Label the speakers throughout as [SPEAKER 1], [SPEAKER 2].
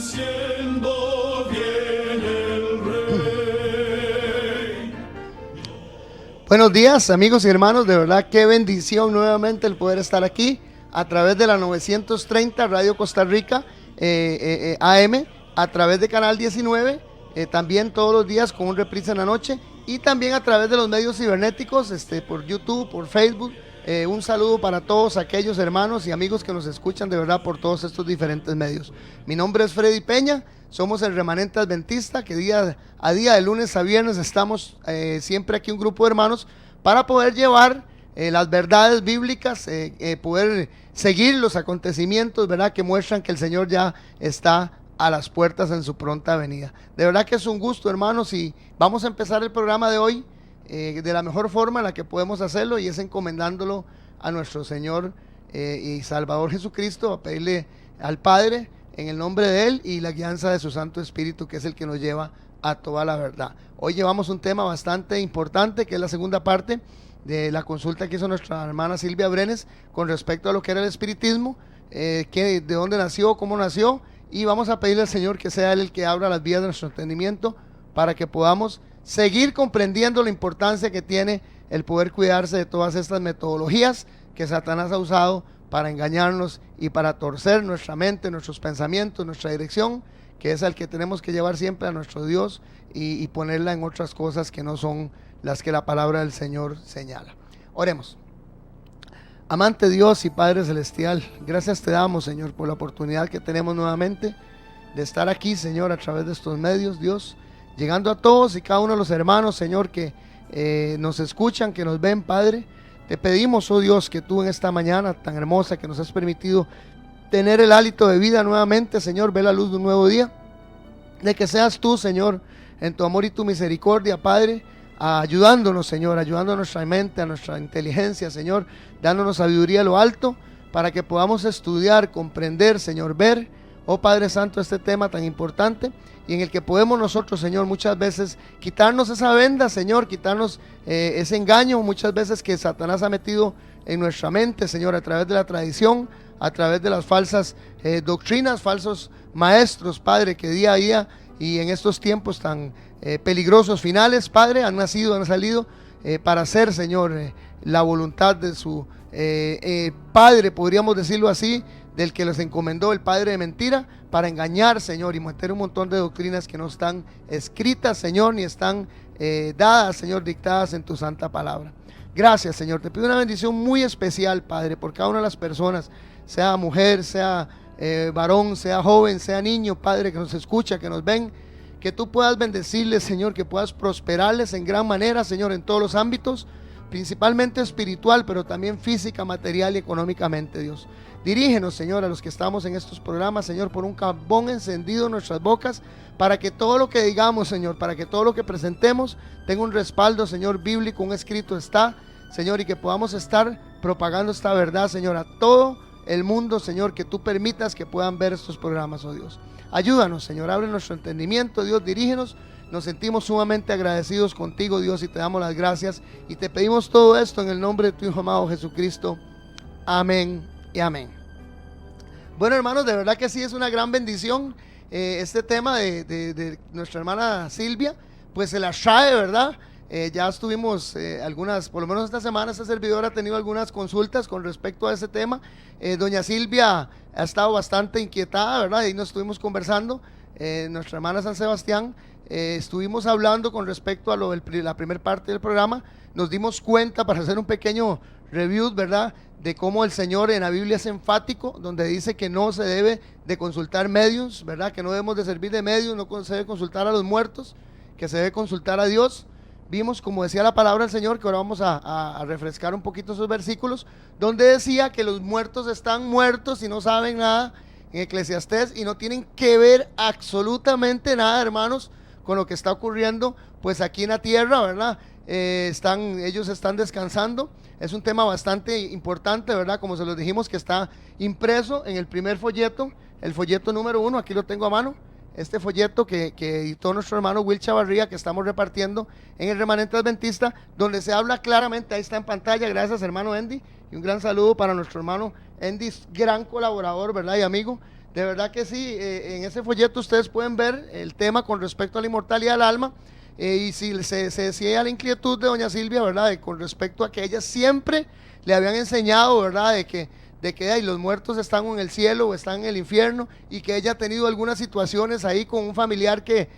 [SPEAKER 1] venciendo viene el Rey.
[SPEAKER 2] Buenos días, amigos y hermanos, de verdad qué bendición nuevamente el poder estar aquí a través de la 930 Radio Costa Rica AM, a través de Canal 19, también todos los días con un reprise en la noche, y también a través de los medios cibernéticos, por YouTube, por Facebook. Un saludo para todos aquellos hermanos y amigos que nos escuchan de verdad por todos estos diferentes medios. Mi nombre es Freddy Peña, somos el Remanente Adventista, que día a día, de lunes a viernes, estamos siempre aquí un grupo de hermanos para poder llevar las verdades bíblicas, poder seguir los acontecimientos, ¿verdad?, que muestran que el Señor ya está a las puertas en su pronta venida. De verdad que es un gusto, hermanos, y vamos a empezar el programa de hoy de la mejor forma en la que podemos hacerlo, y es encomendándolo a nuestro Señor y Salvador Jesucristo, a pedirle al Padre en el nombre de Él y la guianza de su Santo Espíritu, que es el que nos lleva a toda la verdad. Hoy llevamos un tema bastante importante, que es la segunda parte de la consulta que hizo nuestra hermana Silvia Brenes con respecto a lo que era el espiritismo, de dónde nació, cómo nació, y vamos a pedirle al Señor que sea Él el que abra las vías de nuestro entendimiento para que podamos seguir comprendiendo la importancia que tiene el poder cuidarse de todas estas metodologías que Satanás ha usado para engañarnos y para torcer nuestra mente, nuestros pensamientos, nuestra dirección, que es el que tenemos que llevar siempre a nuestro Dios y ponerla en otras cosas que no son las que la palabra del Señor señala. Oremos. Amante Dios y Padre Celestial, gracias te damos, Señor, por la oportunidad que tenemos nuevamente de estar aquí, Señor, a través de estos medios, Dios, llegando a todos y cada uno de los hermanos, Señor, que nos escuchan, que nos ven, Padre. Te pedimos, oh Dios, que tú en esta mañana tan hermosa que nos has permitido tener el hálito de vida nuevamente, Señor, ve la luz de un nuevo día, de que seas tú, Señor, en tu amor y tu misericordia, Padre, ayudándonos, Señor, ayudando a nuestra mente, a nuestra inteligencia, Señor, dándonos sabiduría a lo alto, para que podamos estudiar, comprender, Señor, ver, oh Padre Santo, este tema tan importante, y en el que podemos nosotros, Señor, muchas veces quitarnos esa venda, Señor, quitarnos ese engaño, muchas veces que Satanás ha metido en nuestra mente, Señor, a través de la tradición, a través de las falsas doctrinas, falsos maestros, Padre, que día a día y en estos tiempos tan peligrosos finales, Padre, han salido para hacer, Señor, la voluntad de su Padre, podríamos decirlo así, del que les encomendó el padre de mentira, para engañar, Señor, y meter un montón de doctrinas que no están escritas, Señor, ni están dadas, Señor, dictadas en tu santa palabra. Gracias, Señor, te pido una bendición muy especial, Padre, por cada una de las personas, sea mujer, sea varón, sea joven, sea niño, Padre, que nos escucha, que nos ven, que tú puedas bendecirles, Señor, que puedas prosperarles en gran manera, Señor, en todos los ámbitos, principalmente espiritual, pero también física, material y económicamente, Dios. Dirígenos, Señor, a los que estamos en estos programas, Señor, por un carbón encendido en nuestras bocas, para que todo lo que digamos, Señor, para que todo lo que presentemos tenga un respaldo, Señor, bíblico, un escrito está, Señor, y que podamos estar propagando esta verdad, Señor, a todo el mundo, Señor, que tú permitas que puedan ver estos programas, oh Dios. Ayúdanos, Señor, abre nuestro entendimiento, Dios, dirígenos. Nos sentimos sumamente agradecidos contigo, Dios, y te damos las gracias y te pedimos todo esto en el nombre de tu Hijo amado Jesucristo. Amén y amén. Bueno, hermanos, de verdad que sí es una gran bendición este tema de nuestra hermana Silvia, pues se la trae, ¿verdad? Ya estuvimos algunas, por lo menos esta semana, esta servidora ha tenido algunas consultas con respecto a ese tema. Doña Silvia ha estado bastante inquietada, ¿verdad? Y nos estuvimos conversando, nuestra hermana San Sebastián, estuvimos hablando con respecto a la primera parte del programa. Nos dimos cuenta, para hacer un pequeño review, ¿verdad?, de cómo el Señor en la Biblia es enfático, donde dice que no se debe de consultar medios, ¿verdad?, que no debemos de servir de medios, no se debe consultar a los muertos, que se debe consultar a Dios. Vimos, como decía la palabra del Señor, que ahora vamos a refrescar un poquito esos versículos, donde decía que los muertos están muertos y no saben nada, en Eclesiastés, y no tienen que ver absolutamente nada, hermanos, con lo que está ocurriendo pues aquí en la tierra, ¿verdad? Ellos están descansando. Es un tema bastante importante, ¿verdad? Como se los dijimos, que está impreso en el primer folleto, el folleto número 1, aquí lo tengo a mano, este folleto que editó nuestro hermano Will Chavarría, que estamos repartiendo en el Remanente Adventista, donde se habla claramente, ahí está en pantalla, gracias hermano Andy, y un gran saludo para nuestro hermano Andy, gran colaborador, ¿verdad?, y amigo. de verdad que sí. En ese folleto ustedes pueden ver el tema con respecto a la inmortalidad del alma. Y si se decía la inquietud de doña Silvia, ¿verdad? Con respecto a que ella siempre le habían enseñado, ¿verdad? De que ay, los muertos están en el cielo o están en el infierno, y que ella ha tenido algunas situaciones ahí con un familiar que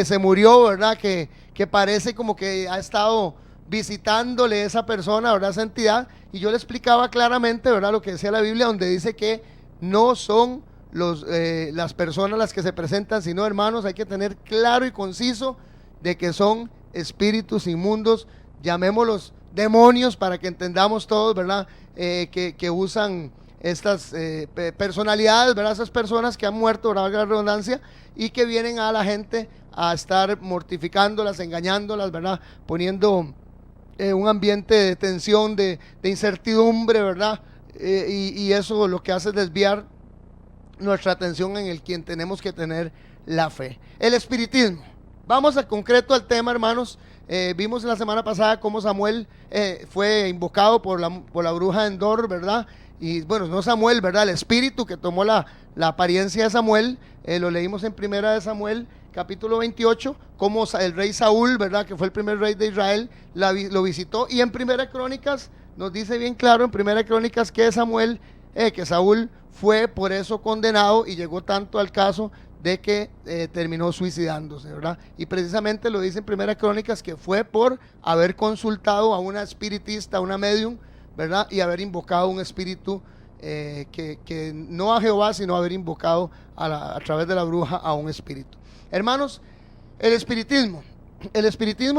[SPEAKER 2] se murió, ¿verdad? Que parece como que ha estado visitándole esa persona, ¿verdad? Esa entidad. Y yo le explicaba claramente, ¿verdad? Lo que decía la Biblia, donde dice que no son las personas las que se presentan, sino, hermanos, hay que tener claro y conciso de que son espíritus inmundos, llamémoslos demonios para que entendamos todos, ¿verdad? Que usan estas personalidades, ¿verdad? Esas personas que han muerto, ¿verdad? La redundancia, y que vienen a la gente a estar mortificándolas, engañándolas, ¿verdad? Poniendo un ambiente de tensión, de incertidumbre, ¿verdad? Y eso lo que hace es desviar nuestra atención en el quien tenemos que tener la fe. El espiritismo. Vamos al concreto al tema, hermanos. Vimos la semana pasada cómo Samuel fue invocado por la bruja de Endor, ¿verdad? Y bueno, no Samuel, ¿verdad? El espíritu que tomó la apariencia de Samuel. Lo leímos en Primera de Samuel, capítulo 28, como el rey Saúl, ¿verdad? Que fue el primer rey de Israel, lo visitó. Y en Primera Crónicas nos dice bien claro, en Primera Crónicas, que Saúl fue por eso condenado, y llegó tanto al caso de que terminó suicidándose, ¿verdad? Y precisamente lo dice en Primera Crónicas, que fue por haber consultado a una espiritista, a una medium, ¿verdad? Y haber invocado un espíritu, que no a Jehová, sino haber invocado a través de la bruja a un espíritu. Hermanos, el espiritismo,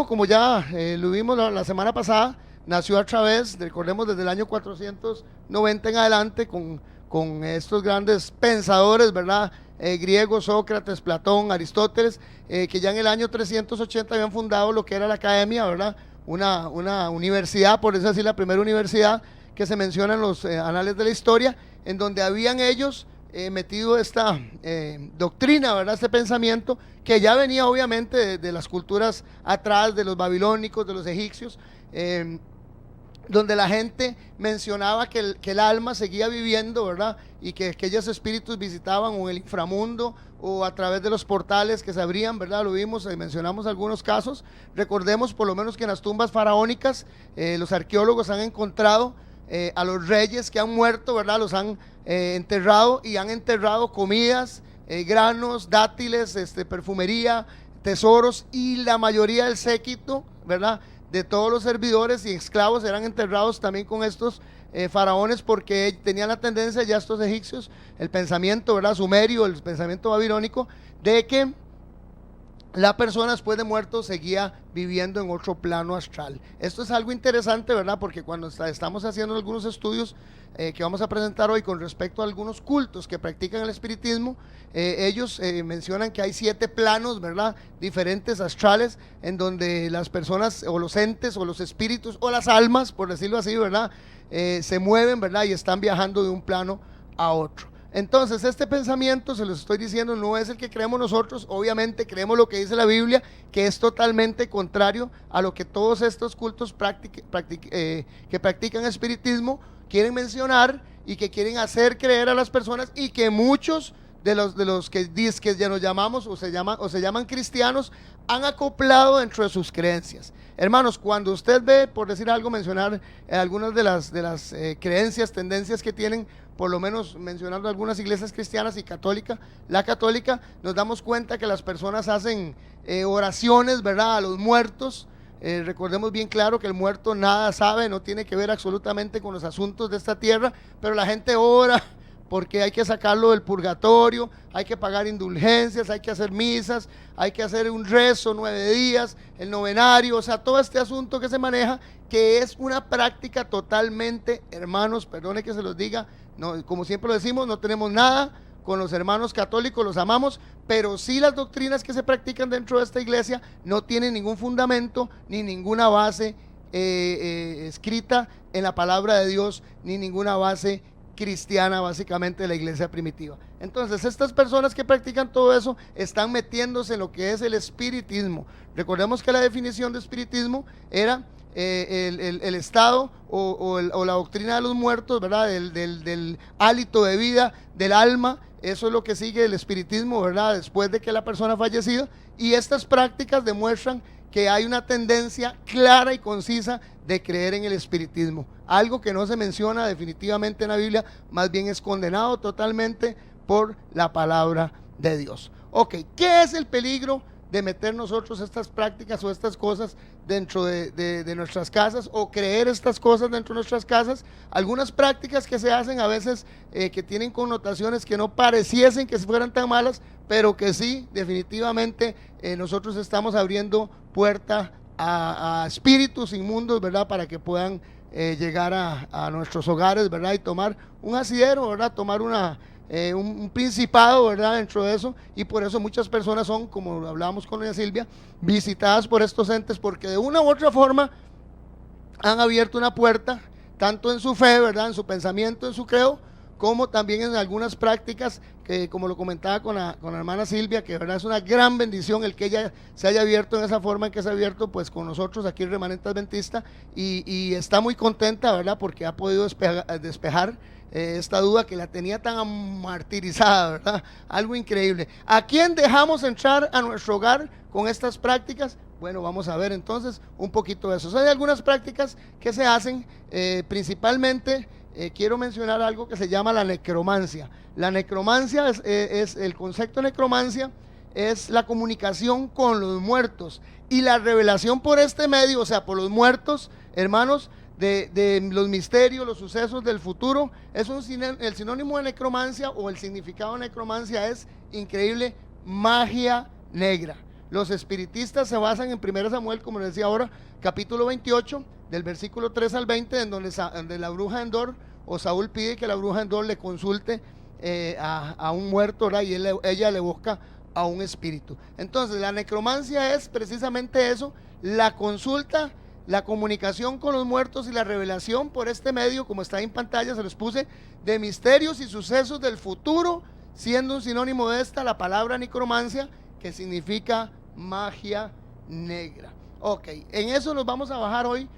[SPEAKER 2] como ya lo vimos la semana pasada, nació a través, recordemos, desde el año 490 en adelante, con estos grandes pensadores, ¿verdad? Griegos, Sócrates, Platón, Aristóteles, que ya en el año 380 habían fundado lo que era la academia, ¿verdad? Una universidad, por decirlo así, la primera universidad que se menciona en los anales de la historia, en donde habían ellos metido esta doctrina, ¿verdad? Este pensamiento que ya venía obviamente de las culturas atrás, de los babilónicos, de los egipcios, donde la gente mencionaba que el alma seguía viviendo, ¿verdad? Y que aquellos espíritus visitaban o el inframundo o a través de los portales que se abrían, ¿verdad? Lo vimos, mencionamos algunos casos. Recordemos por lo menos que en las tumbas faraónicas los arqueólogos han encontrado a los reyes que han muerto, ¿verdad? Los han enterrado, y han enterrado comidas, granos, dátiles, perfumería, tesoros, y la mayoría del séquito, ¿verdad? De todos los servidores y esclavos eran enterrados también con estos faraones, porque tenían la tendencia ya estos egipcios, el pensamiento, ¿verdad? Sumerio, el pensamiento babilónico, de que la persona después de muerto seguía viviendo en otro plano astral. Esto es algo interesante, ¿verdad? Porque cuando estamos haciendo algunos estudios que vamos a presentar hoy con respecto a algunos cultos que practican el espiritismo, ellos mencionan que hay 7 planos, ¿verdad? Diferentes astrales, en donde las personas o los entes o los espíritus o las almas, por decirlo así, ¿verdad? Se mueven, ¿verdad? Y están viajando de un plano a otro. Entonces, este pensamiento, se los estoy diciendo, no es el que creemos nosotros. Obviamente creemos lo que dice la Biblia, que es totalmente contrario a lo que todos estos cultos que practican espiritismo quieren mencionar y que quieren hacer creer a las personas, y que muchos de los que ya nos llamamos o se llaman cristianos han acoplado dentro de sus creencias. Hermanos, cuando usted ve, por decir algo, mencionar algunas de las creencias, tendencias que tienen, por lo menos mencionando algunas iglesias cristianas y la católica, nos damos cuenta que las personas hacen oraciones, ¿verdad?, a los muertos. Recordemos bien claro que el muerto nada sabe, no tiene que ver absolutamente con los asuntos de esta tierra, pero la gente ora porque hay que sacarlo del purgatorio, hay que pagar indulgencias, hay que hacer misas, hay que hacer un rezo 9 días, el novenario, o sea, todo este asunto que se maneja, que es una práctica totalmente, hermanos, perdone que se los diga, no, como siempre lo decimos, no tenemos nada con los hermanos católicos, los amamos, pero sí las doctrinas que se practican dentro de esta iglesia no tienen ningún fundamento ni ninguna base escrita en la palabra de Dios, ni ninguna base cristiana, básicamente, de la iglesia primitiva. Entonces, estas personas que practican todo eso están metiéndose en lo que es el espiritismo. Recordemos que la definición de espiritismo era el estado o la doctrina de los muertos, ¿verdad? Del hálito de vida, del alma. Eso es lo que sigue el espiritismo, ¿verdad? Después de que la persona ha fallecido. Y estas prácticas demuestran que hay una tendencia clara y concisa de creer en el espiritismo. Algo que no se menciona definitivamente en la Biblia, más bien es condenado totalmente por la palabra de Dios. Ok, ¿qué es el peligro de meter nosotros estas prácticas o estas cosas dentro de nuestras casas, o creer estas cosas dentro de nuestras casas? Algunas prácticas que se hacen a veces que tienen connotaciones que no pareciesen que fueran tan malas, pero que sí, definitivamente nosotros estamos abriendo puerta a espíritus inmundos, ¿verdad? Para que puedan llegar a nuestros hogares, ¿verdad? Y tomar un asidero, ¿verdad? Tomar un principado, ¿verdad? Dentro de eso. Y por eso muchas personas son, como hablábamos con doña Silvia, visitadas por estos entes, porque de una u otra forma han abierto una puerta, tanto en su fe, ¿verdad? En su pensamiento, en su creo, como también en algunas prácticas que, como lo comentaba con la hermana Silvia, que verdad es una gran bendición el que ella se haya abierto en esa forma en que se ha abierto pues con nosotros aquí en Remanente Adventista, y está muy contenta, ¿verdad? Porque ha podido despejar esta duda que la tenía tan martirizada, ¿verdad? Algo increíble. ¿A quién dejamos entrar a nuestro hogar con estas prácticas? Bueno, vamos a ver entonces un poquito de eso. O sea, hay algunas prácticas que se hacen, principalmente quiero mencionar algo que se llama la necromancia. La necromancia es el concepto de necromancia, es la comunicación con los muertos y la revelación por este medio, o sea, por los muertos, hermanos, de los misterios, los sucesos del futuro. Es el sinónimo de necromancia, o el significado de necromancia es increíble: magia negra. Los espiritistas se basan en 1 Samuel, como les decía ahora, capítulo 28, del versículo 3 al 20, en donde la bruja Endor, o Saúl pide que la bruja Endor le consulte a un muerto, ¿verdad? Y ella le busca a un espíritu. Entonces la necromancia es precisamente eso: la consulta, la comunicación con los muertos y la revelación por este medio, como está en pantalla, se los puse, de misterios y sucesos del futuro, siendo un sinónimo de esta la palabra necromancia, que significa magia negra. Ok, en eso nos vamos a basar hoy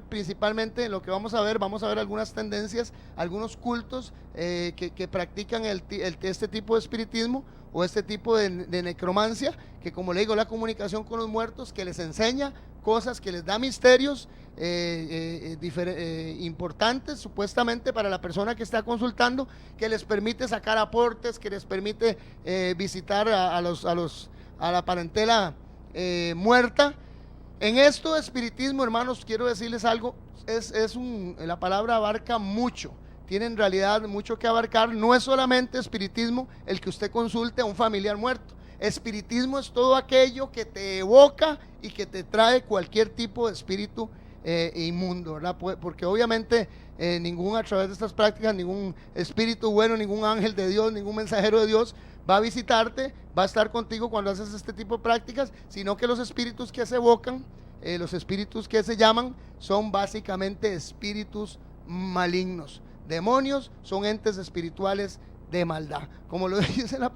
[SPEAKER 2] principalmente en lo que vamos a ver algunas tendencias, algunos cultos que practican este tipo de espiritismo o este tipo de necromancia, que, como le digo, la comunicación con los muertos, que les enseña cosas, que les da misterios importantes supuestamente para la persona que está consultando, que les permite sacar aportes, que les permite visitar a la parentela muerta. En esto de espiritismo, hermanos, quiero decirles algo: la palabra abarca mucho, tiene en realidad mucho que abarcar. No es solamente espiritismo el que usted consulte a un familiar muerto. Espiritismo es todo aquello que te evoca y que te trae cualquier tipo de espíritu inmundo, ¿verdad? Porque obviamente a través de estas prácticas, ningún espíritu bueno, ningún ángel de Dios, ningún mensajero de Dios va a visitarte, va a estar contigo cuando haces este tipo de prácticas, sino que los espíritus que se evocan, los espíritus que se llaman, son básicamente espíritus malignos. Demonios son entes espirituales de maldad, como lo dice la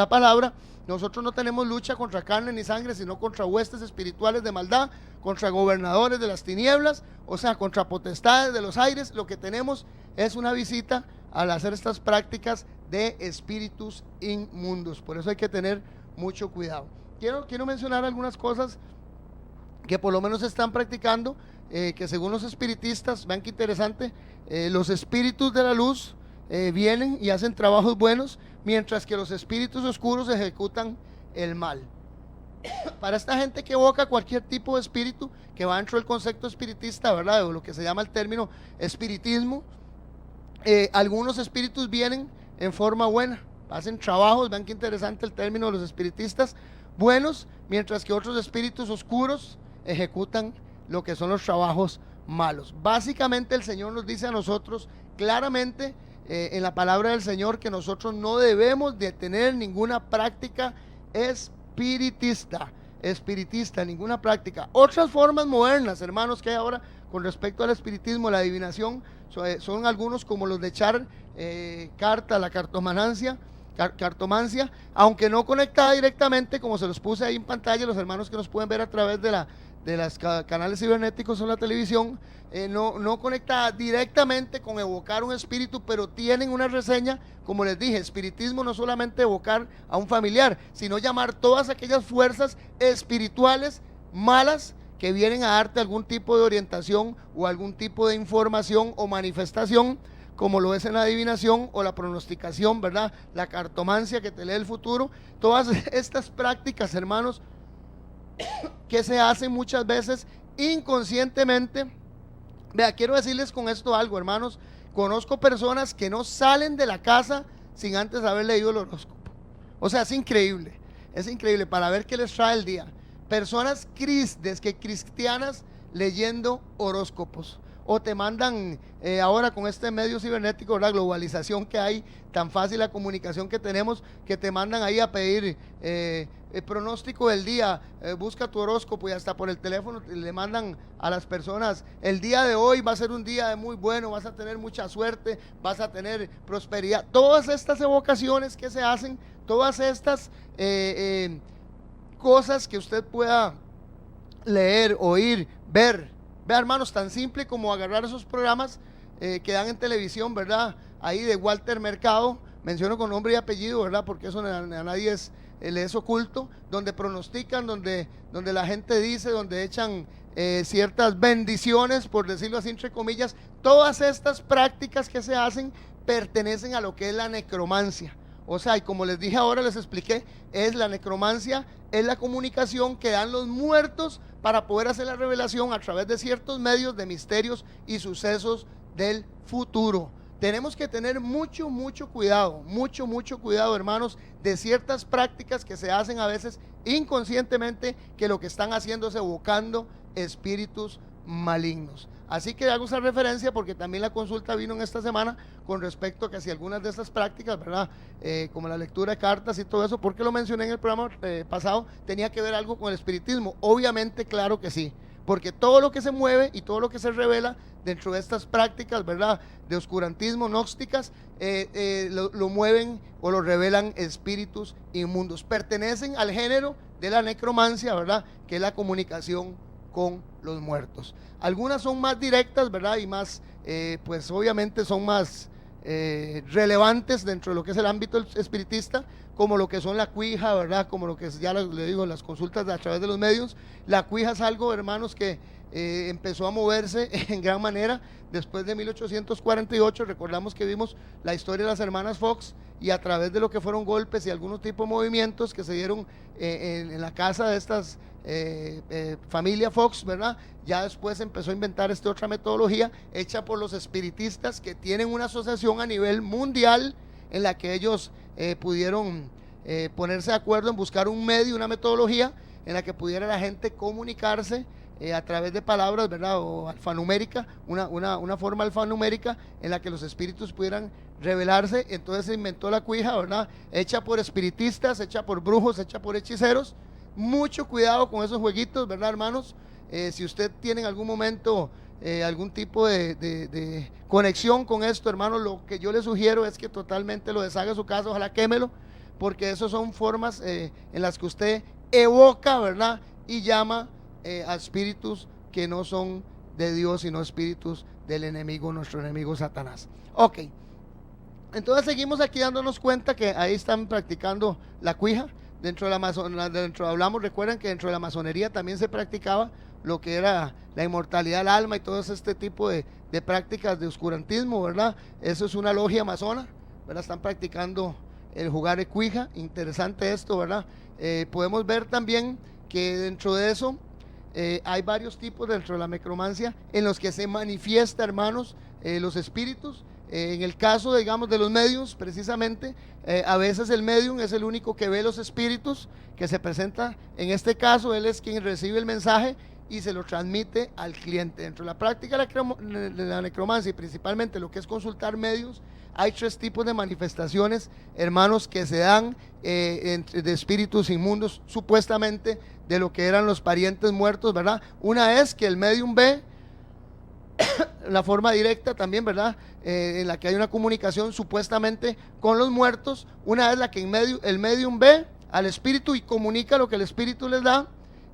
[SPEAKER 2] palabra. Nosotros no tenemos lucha contra carne ni sangre, sino contra huestes espirituales de maldad, contra gobernadores de las tinieblas, o sea, contra potestades de los aires. Lo que tenemos es una visita al hacer estas prácticas de espíritus inmundos. Por eso hay que tener mucho cuidado. Quiero mencionar algunas cosas que por lo menos se están practicando, que según los espiritistas, vean qué interesante, los espíritus de la luz vienen y hacen trabajos buenos, mientras que los espíritus oscuros ejecutan el mal. Para esta gente que evoca cualquier tipo de espíritu que va dentro del concepto espiritista, ¿verdad? O lo que se llama el término espiritismo, algunos espíritus vienen en forma buena, hacen trabajos, vean qué interesante el término de los espiritistas, buenos, mientras que otros espíritus oscuros ejecutan lo que son los trabajos malos. Básicamente el Señor nos dice a nosotros claramente en la palabra del Señor que nosotros no debemos de tener ninguna práctica espiritista, ninguna práctica. Otras formas modernas, hermanos, que hay ahora con respecto al espiritismo, la adivinación, son algunos como los de echar carta, la cartomanancia, cartomancia, aunque no conectada directamente, como se los puse ahí en pantalla, los hermanos que nos pueden ver a través de las canales cibernéticos o la televisión, no conectada directamente con evocar un espíritu, pero tienen una reseña, como les dije, espiritismo no solamente evocar a un familiar, sino llamar todas aquellas fuerzas espirituales malas que vienen a darte algún tipo de orientación o algún tipo de información o manifestación, como lo es en la adivinación o la pronosticación, ¿verdad? La cartomancia que te lee el futuro. Todas estas prácticas, hermanos, que se hacen muchas veces inconscientemente. Vea, quiero decirles con esto algo, hermanos. Conozco personas que no salen de la casa sin antes haber leído el horóscopo. O sea, es increíble para ver qué les trae el día. Personas cristianas leyendo horóscopos. O te mandan, ahora con este medio cibernético, la globalización que hay, tan fácil la comunicación que tenemos, que te mandan ahí a pedir el pronóstico del día, busca tu horóscopo, y hasta por el teléfono le mandan a las personas: el día de hoy va a ser un día muy bueno, vas a tener mucha suerte, vas a tener prosperidad. Todas estas evocaciones que se hacen, todas estas cosas que usted pueda leer, oír, ver. Vea, hermanos, tan simple como agarrar esos programas que dan en televisión, ¿verdad? Ahí de Walter Mercado, menciono con nombre y apellido, ¿verdad? Porque eso a nadie le es oculto, donde pronostican, donde la gente dice, donde echan ciertas bendiciones, por decirlo así, entre comillas. Todas estas prácticas que se hacen pertenecen a lo que es la necromancia. O sea, y como les dije ahora, les expliqué, es la necromancia, es la comunicación que dan los muertos para poder hacer la revelación a través de ciertos medios de misterios y sucesos del futuro. Tenemos que tener mucho cuidado, mucho cuidado, hermanos, de ciertas prácticas que se hacen a veces inconscientemente, que lo que están haciendo es evocando espíritus malignos. Así que hago esa referencia porque también la consulta vino en esta semana con respecto a que si algunas de estas prácticas, ¿verdad? Como la lectura de cartas y todo eso, porque lo mencioné en el programa pasado, tenía que ver algo con el espiritismo. Obviamente, claro que sí, porque todo lo que se mueve y todo lo que se revela dentro de estas prácticas, ¿verdad?, de oscurantismo, gnósticas, lo mueven o lo revelan espíritus inmundos. Pertenecen al género de la necromancia, ¿verdad?, que es la comunicación con los muertos. Algunas son más directas, ¿verdad?, y más, pues obviamente son más relevantes dentro de lo que es el ámbito espiritista, como lo que son la cuija, ¿verdad?, como lo que es, ya le digo, las consultas a través de los medios. La cuija es algo, hermanos, que empezó a moverse en gran manera después de 1848. Recordamos que vimos la historia de las hermanas Fox, y a través de lo que fueron golpes y algunos tipos de movimientos que se dieron en la casa de estas familia Fox, ¿verdad? Ya después empezó a inventar esta otra metodología hecha por los espiritistas, que tienen una asociación a nivel mundial en la que ellos pudieron ponerse de acuerdo en buscar un medio, una metodología en la que pudiera la gente comunicarse a través de palabras, ¿verdad?, o alfanumérica, una forma alfanumérica en la que los espíritus pudieran revelarse. Entonces se inventó la cuija, ¿verdad?, hecha por espiritistas, hecha por brujos, hecha por hechiceros. Mucho cuidado con esos jueguitos, ¿verdad, hermanos? Si usted tiene en algún momento algún tipo de conexión con esto, hermano, lo que yo le sugiero es que totalmente lo deshaga de su casa, ojalá quémelo, porque esas son formas en las que usted evoca, ¿verdad?, y llama a espíritus que no son de Dios, sino espíritus del enemigo, nuestro enemigo Satanás. Ok, entonces seguimos aquí dándonos cuenta que ahí están practicando la cuija. Dentro de la masonería, hablamos, recuerden que dentro de la masonería también se practicaba lo que era la inmortalidad del alma y todo este tipo de prácticas de oscurantismo, ¿verdad? Eso es una logia masona, ¿verdad? Están practicando el jugar de cuija. Interesante esto, ¿verdad? Podemos ver también que dentro de eso hay varios tipos dentro de la necromancia en los que se manifiesta, hermanos, los espíritus. En el caso, digamos, de los mediums, precisamente, a veces el medium es el único que ve los espíritus que se presenta. En este caso, él es quien recibe el mensaje y se lo transmite al cliente. Dentro de la práctica de la necromancia, y principalmente lo que es consultar medios, hay tres tipos de manifestaciones, hermanos, que se dan de espíritus inmundos, supuestamente de lo que eran los parientes muertos, ¿verdad? Una es que el medium ve la forma directa también, ¿verdad? En la que hay una comunicación supuestamente con los muertos. Una es la que el medium ve al espíritu y comunica lo que el espíritu les da,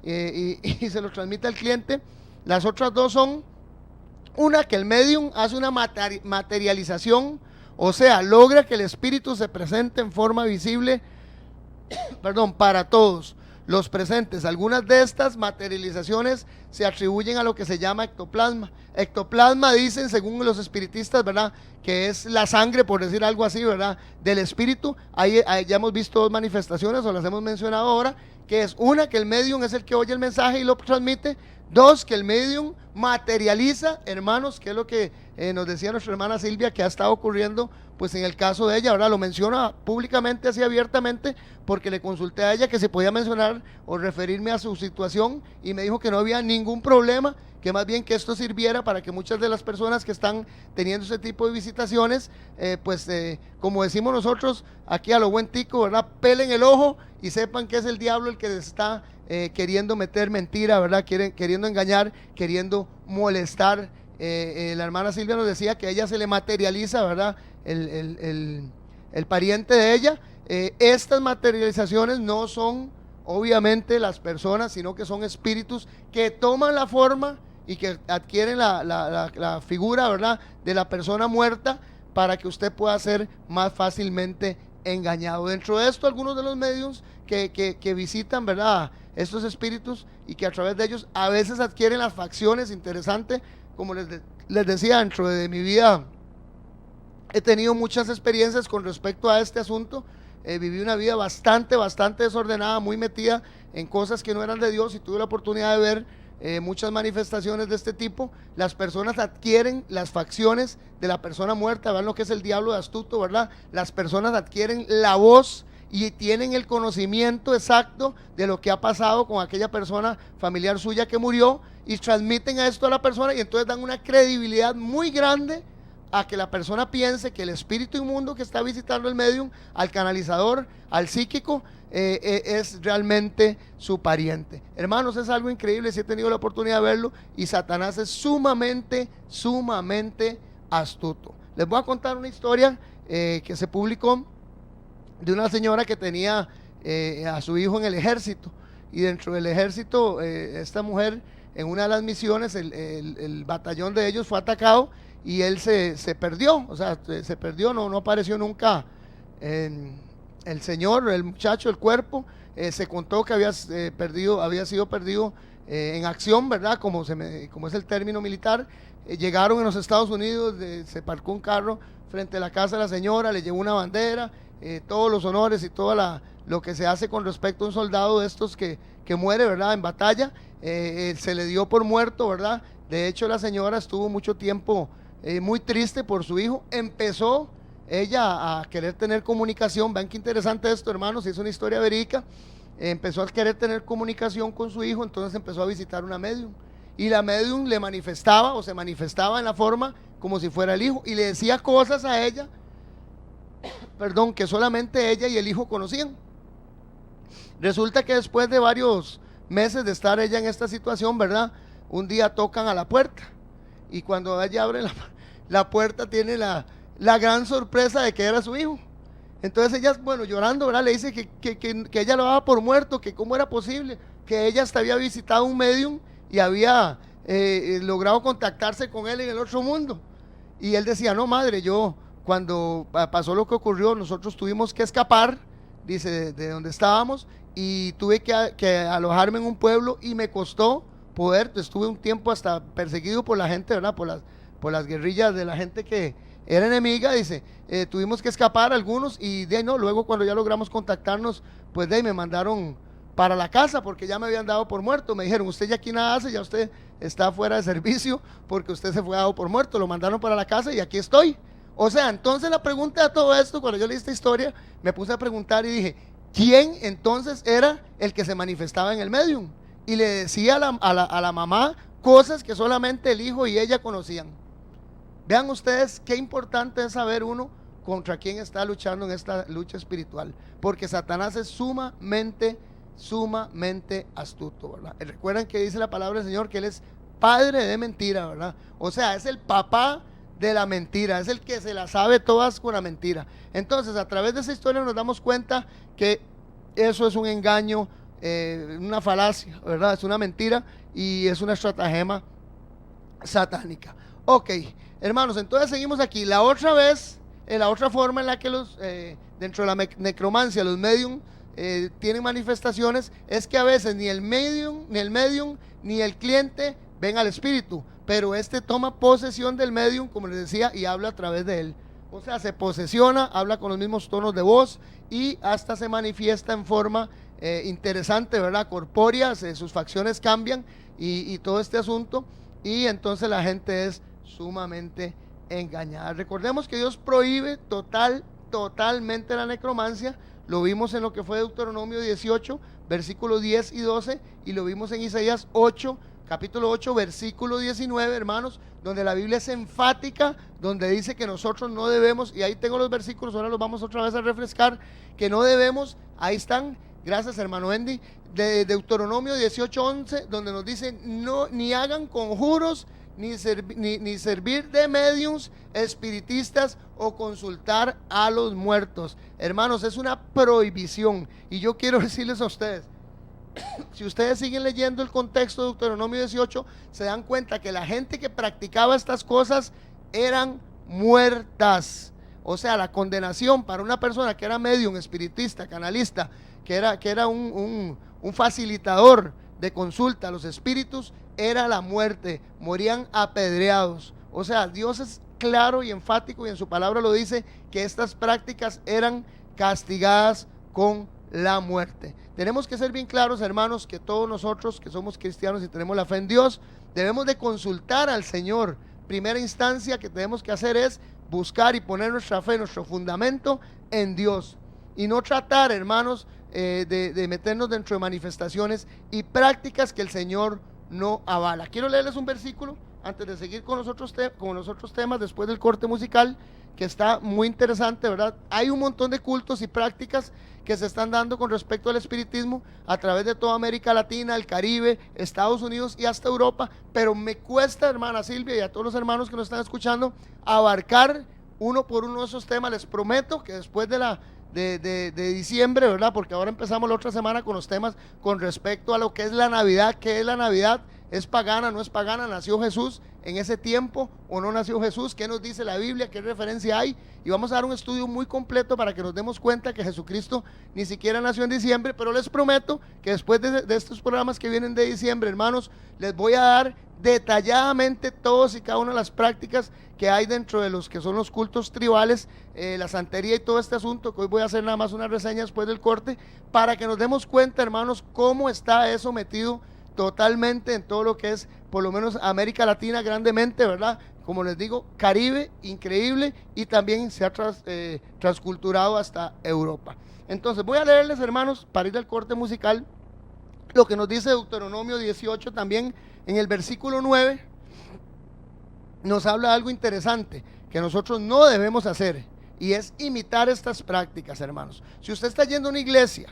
[SPEAKER 2] y se lo transmite al cliente. Las otras dos son, una, que el medium hace una materialización, o sea, logra que el espíritu se presente en forma visible, para todos los presentes. Algunas de estas materializaciones se atribuyen a lo que se llama ectoplasma. Ectoplasma, dicen según los espiritistas, ¿verdad?, que es la sangre, por decir algo así, ¿verdad?, del espíritu. Ahí ya hemos visto dos manifestaciones, o las hemos mencionado ahora, que es una, que el medium es el que oye el mensaje y lo transmite. Dos, que el medium materializa, hermanos, que es lo que nos decía nuestra hermana Silvia, que ha estado ocurriendo pues en el caso de ella. Ahora lo menciona públicamente, así abiertamente, porque le consulté a ella que se podía mencionar o referirme a su situación, y me dijo que no había ningún problema, que más bien que esto sirviera para que muchas de las personas que están teniendo ese tipo de visitaciones, como decimos nosotros aquí a lo buen tico, ¿verdad?, pelen el ojo y sepan que es el diablo el que les está queriendo meter mentira, ¿verdad?, queriendo engañar, queriendo molestar. La hermana Silvia nos decía que a ella se le materializa, ¿verdad?, el pariente de ella. Estas materializaciones no son obviamente las personas, sino que son espíritus que toman la forma y que adquieren la figura, ¿verdad?, de la persona muerta, para que usted pueda ser más fácilmente engañado. Dentro de esto, algunos de los medios que visitan, ¿verdad?, estos espíritus, y que a través de ellos a veces adquieren las facciones. Interesante, como les decía, dentro de mi vida he tenido muchas experiencias con respecto a este asunto. Viví una vida bastante desordenada, muy metida en cosas que no eran de Dios, y tuve la oportunidad de ver muchas manifestaciones de este tipo. Las personas adquieren las facciones de la persona muerta. Vean lo que es el diablo de astuto, ¿verdad? Las personas adquieren la voz y tienen el conocimiento exacto de lo que ha pasado con aquella persona familiar suya que murió, y transmiten a esto a la persona, y entonces dan una credibilidad muy grande a que la persona piense que el espíritu inmundo que está visitando el medium, al canalizador, al psíquico, es realmente su pariente. Hermanos, es algo increíble. Si he tenido la oportunidad de verlo, y Satanás es sumamente astuto. Les voy a contar una historia que se publicó de una señora que tenía a su hijo en el ejército, y dentro del ejército, esta mujer, en una de las misiones, el batallón de ellos fue atacado, y él se perdió, o sea, se perdió, no apareció nunca el señor, el muchacho, el cuerpo. Se contó que había sido perdido en acción, ¿verdad?, como es el término militar. Llegaron en los Estados Unidos, se parcó un carro frente a la casa de la señora, le llevó una bandera, todos los honores y todo lo que se hace con respecto a un soldado de estos que muere, ¿verdad?, en batalla. Se le dio por muerto, ¿verdad? De hecho, la señora estuvo mucho tiempo muy triste por su hijo. Empezó ella a querer tener comunicación. Vean qué interesante esto, hermanos, es una historia verídica. Empezó a querer tener comunicación con su hijo, entonces empezó a visitar una medium, y la medium le manifestaba, o se manifestaba en la forma como si fuera el hijo, y le decía cosas a ella, que solamente ella y el hijo conocían. Resulta que después de varios meses de estar ella en esta situación, ¿verdad?, un día tocan a la puerta, y cuando ella abre la puerta, tiene la gran sorpresa de que era su hijo. Entonces ella, llorando, ¿verdad?, le dice que ella lo daba por muerto, que cómo era posible, que ella hasta había visitado un medium y había logrado contactarse con él en el otro mundo. Y él decía: no, madre, yo cuando pasó lo que ocurrió, nosotros tuvimos que escapar, dice, de donde estábamos, y tuve que alojarme en un pueblo, y me costó poder, estuve un tiempo hasta perseguido por la gente, ¿verdad?, por las guerrillas de la gente que era enemiga. Dice, tuvimos que escapar algunos, y luego cuando ya logramos contactarnos, pues me mandaron para la casa, porque ya me habían dado por muerto. Me dijeron: usted ya aquí nada hace, ya usted está fuera de servicio, porque usted se fue dado por muerto. Lo mandaron para la casa y aquí estoy. O sea, entonces la pregunta de todo esto, cuando yo leí esta historia, me puse a preguntar y dije: ¿quién entonces era el que se manifestaba en el medium? Y le decía a la mamá cosas que solamente el hijo y ella conocían. Vean ustedes qué importante es saber uno contra quién está luchando en esta lucha espiritual, porque Satanás es sumamente astuto, ¿verdad? Recuerdan que dice la palabra del Señor que él es padre de mentira, ¿verdad? O sea, es el papá de la mentira, es el que se la sabe todas con la mentira. Entonces, a través de esa historia nos damos cuenta que eso es un engaño, una falacia, ¿verdad? Es una mentira y es una estratagema satánica. Ok, hermanos, entonces seguimos aquí. La otra vez, la otra forma en la que dentro de la necromancia, los medium tienen manifestaciones, es que a veces ni el medium, ni el cliente ven al espíritu, pero este toma posesión del medium, como les decía, y habla a través de él. O sea, se posesiona, habla con los mismos tonos de voz y hasta se manifiesta en forma interesante, ¿verdad? Corpórea, sus facciones cambian y todo este asunto, y entonces la gente es sumamente engañada. Recordemos que Dios prohíbe totalmente la necromancia. Lo vimos en lo que fue Deuteronomio 18, versículos 10 y 12, y lo vimos en Isaías 8, capítulo 8, versículo 19, hermanos, donde la Biblia es enfática, donde dice que nosotros no debemos, y ahí tengo los versículos, ahora los vamos otra vez a refrescar, que no debemos, ahí están, gracias hermano Andy, de Deuteronomio 18, 11, donde nos dice, no, ni hagan conjuros, ni servir de mediums, espiritistas o consultar a los muertos. Hermanos, es una prohibición, y yo quiero decirles a ustedes, si ustedes siguen leyendo el contexto de Deuteronomio 18, se dan cuenta que la gente que practicaba estas cosas eran muertas. O sea, la condenación para una persona que era medium, espiritista, canalista, que era un facilitador de consulta a los espíritus, era la muerte, morían apedreados. O sea, Dios es claro y enfático, y en su palabra lo dice, que estas prácticas eran castigadas con la muerte. Tenemos que ser bien claros, hermanos, que todos nosotros que somos cristianos y tenemos la fe en Dios, debemos de consultar al Señor. Primera instancia que tenemos que hacer es buscar y poner nuestra fe, nuestro fundamento en Dios, y no tratar, hermanos, de meternos dentro de manifestaciones y prácticas que el Señor no avala. Quiero leerles un versículo antes de seguir con los otros temas después del corte musical, que está muy interesante, ¿verdad? Hay un montón de cultos y prácticas que se están dando con respecto al espiritismo a través de toda América Latina, el Caribe, Estados Unidos y hasta Europa, pero me cuesta, hermana Silvia, y a todos los hermanos que nos están escuchando, abarcar uno por uno de esos temas. Les prometo que después de diciembre, ¿verdad? Porque ahora empezamos la otra semana con los temas con respecto a lo que es la Navidad. ¿Qué es la Navidad? ¿Es pagana? ¿No es pagana? ¿Nació Jesús en ese tiempo o no nació Jesús? ¿Qué nos dice la Biblia? ¿Qué referencia hay? Y vamos a dar un estudio muy completo para que nos demos cuenta que Jesucristo ni siquiera nació en diciembre, pero les prometo que después de estos programas que vienen de diciembre, hermanos, les voy a dar detalladamente todos y cada una de las prácticas que hay dentro de los que son los cultos tribales, la santería y todo este asunto, que hoy voy a hacer nada más una reseña después del corte, para que nos demos cuenta, hermanos, cómo está eso metido totalmente en todo lo que es, por lo menos América Latina grandemente, ¿verdad? Como les digo, Caribe, increíble, y también se ha transculturado hasta Europa. Entonces voy a leerles, hermanos, para ir al corte musical, lo que nos dice Deuteronomio 18 también en el versículo 9. Nos habla de algo interesante que nosotros no debemos hacer, y es imitar estas prácticas, hermanos. Si usted está yendo a una iglesia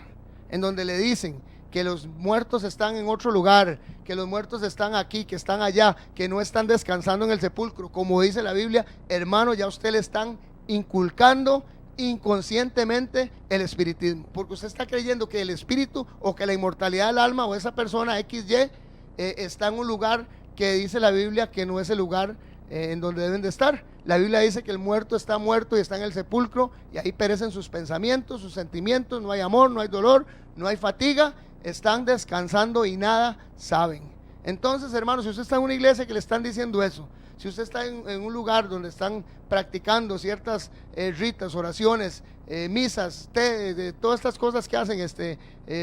[SPEAKER 2] en donde le dicen que los muertos están en otro lugar, que los muertos están aquí, que están allá, que no están descansando en el sepulcro, como dice la Biblia, hermano, ya usted le están inculcando inconscientemente el espiritismo, porque usted está creyendo que el espíritu o que la inmortalidad del alma o esa persona XY está en un lugar que dice la Biblia que no es el lugar en donde deben de estar. La Biblia dice que el muerto y está en el sepulcro, y ahí perecen sus pensamientos, sus sentimientos, no hay amor, no hay dolor, no hay fatiga, están descansando y nada saben. Entonces, hermanos, si usted está en una iglesia que le están diciendo eso, si usted está en un lugar donde están practicando ciertas ritas, oraciones, misas, de todas estas cosas que hacen,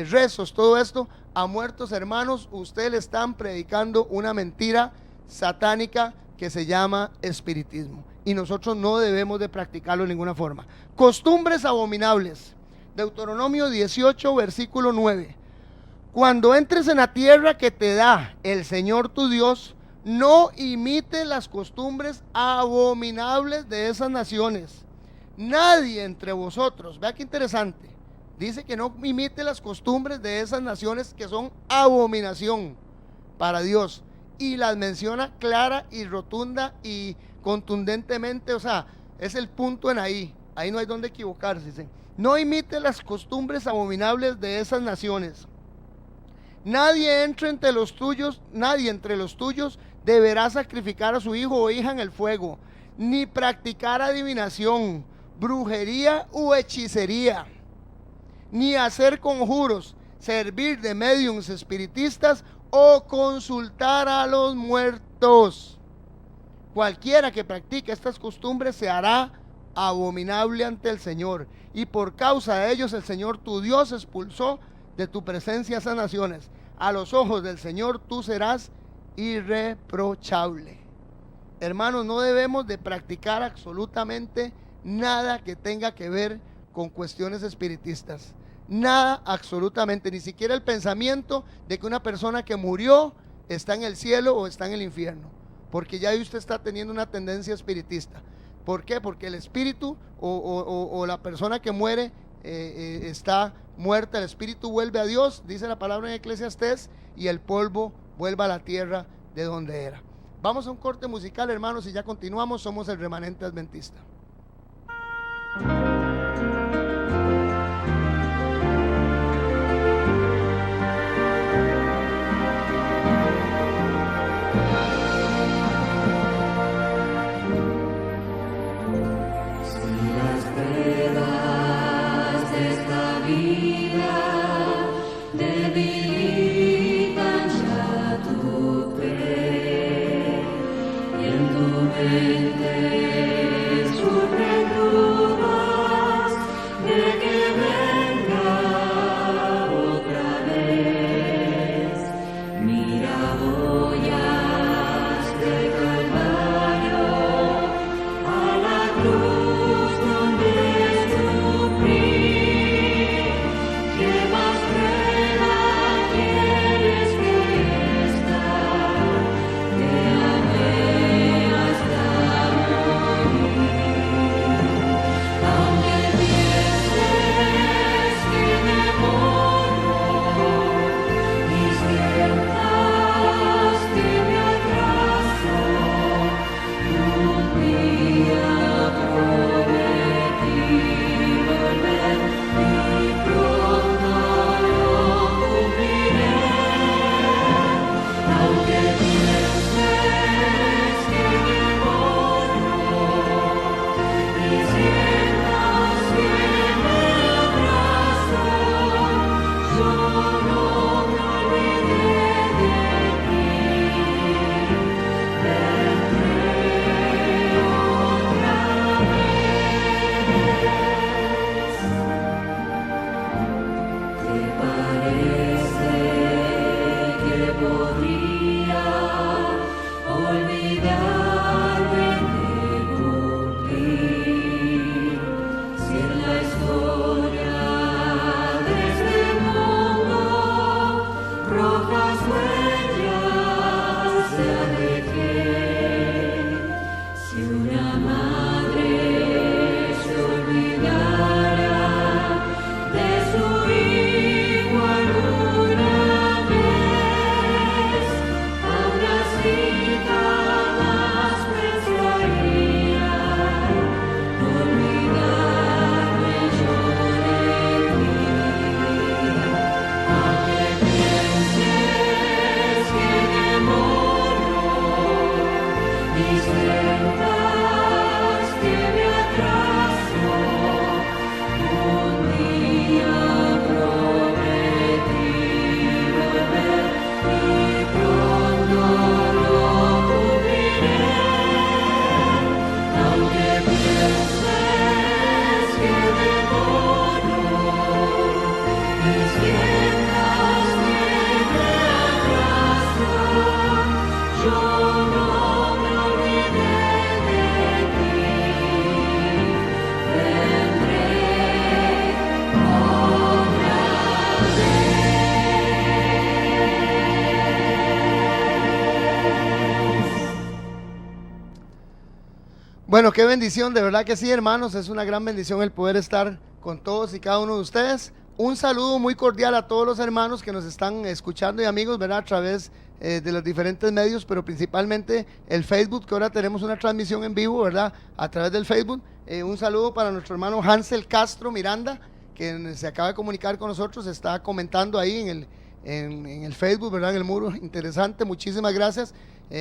[SPEAKER 2] rezos, todo esto, a muertos, hermanos, usted le están predicando una mentira satánica que se llama espiritismo, y nosotros no debemos de practicarlo de ninguna forma. Costumbres abominables. Deuteronomio 18, versículo 9. Cuando entres en la tierra que te da el Señor tu Dios, no imites las costumbres abominables de esas naciones. Nadie entre vosotros, vea qué interesante, dice que no imite las costumbres de esas naciones que son abominación para Dios, y las menciona clara y rotunda y contundentemente, o sea, es el punto en ahí no hay donde equivocarse. Dice, no imite las costumbres abominables de esas naciones. Nadie entre los tuyos deberá sacrificar a su hijo o hija en el fuego, ni practicar adivinación, brujería u hechicería, ni hacer conjuros, servir de médiums espiritistas o consultar a los muertos. Cualquiera que practique estas costumbres se hará abominable ante el Señor, y por causa de ellos el Señor tu Dios expulsó de tu presencia esas naciones. A los ojos del Señor tú serás irreprochable. Hermanos, no debemos de practicar absolutamente nada que tenga que ver con cuestiones espiritistas. Nada, absolutamente, ni siquiera el pensamiento de que una persona que murió está en el cielo o está en el infierno, porque ya usted está teniendo una tendencia espiritista. ¿Por qué? Porque el espíritu o la persona que muere está muerta, el espíritu vuelve a Dios, dice la palabra en Eclesiastés, y el polvo vuelve a la tierra de donde era. Vamos a un corte musical, hermanos, y ya continuamos. Somos el Remanente Adventista. Bueno, qué bendición, de verdad que sí, hermanos, es una gran bendición el poder estar con todos y cada uno de ustedes. Un saludo muy cordial a todos los hermanos que nos están escuchando y amigos, ¿verdad? A través de los diferentes medios, pero principalmente el Facebook, que ahora tenemos una transmisión en vivo, ¿verdad? A través del Facebook. Un saludo para nuestro hermano Hansel Castro Miranda, que se acaba de comunicar con nosotros, está comentando ahí en el Facebook, ¿verdad? En el muro, interesante, muchísimas gracias.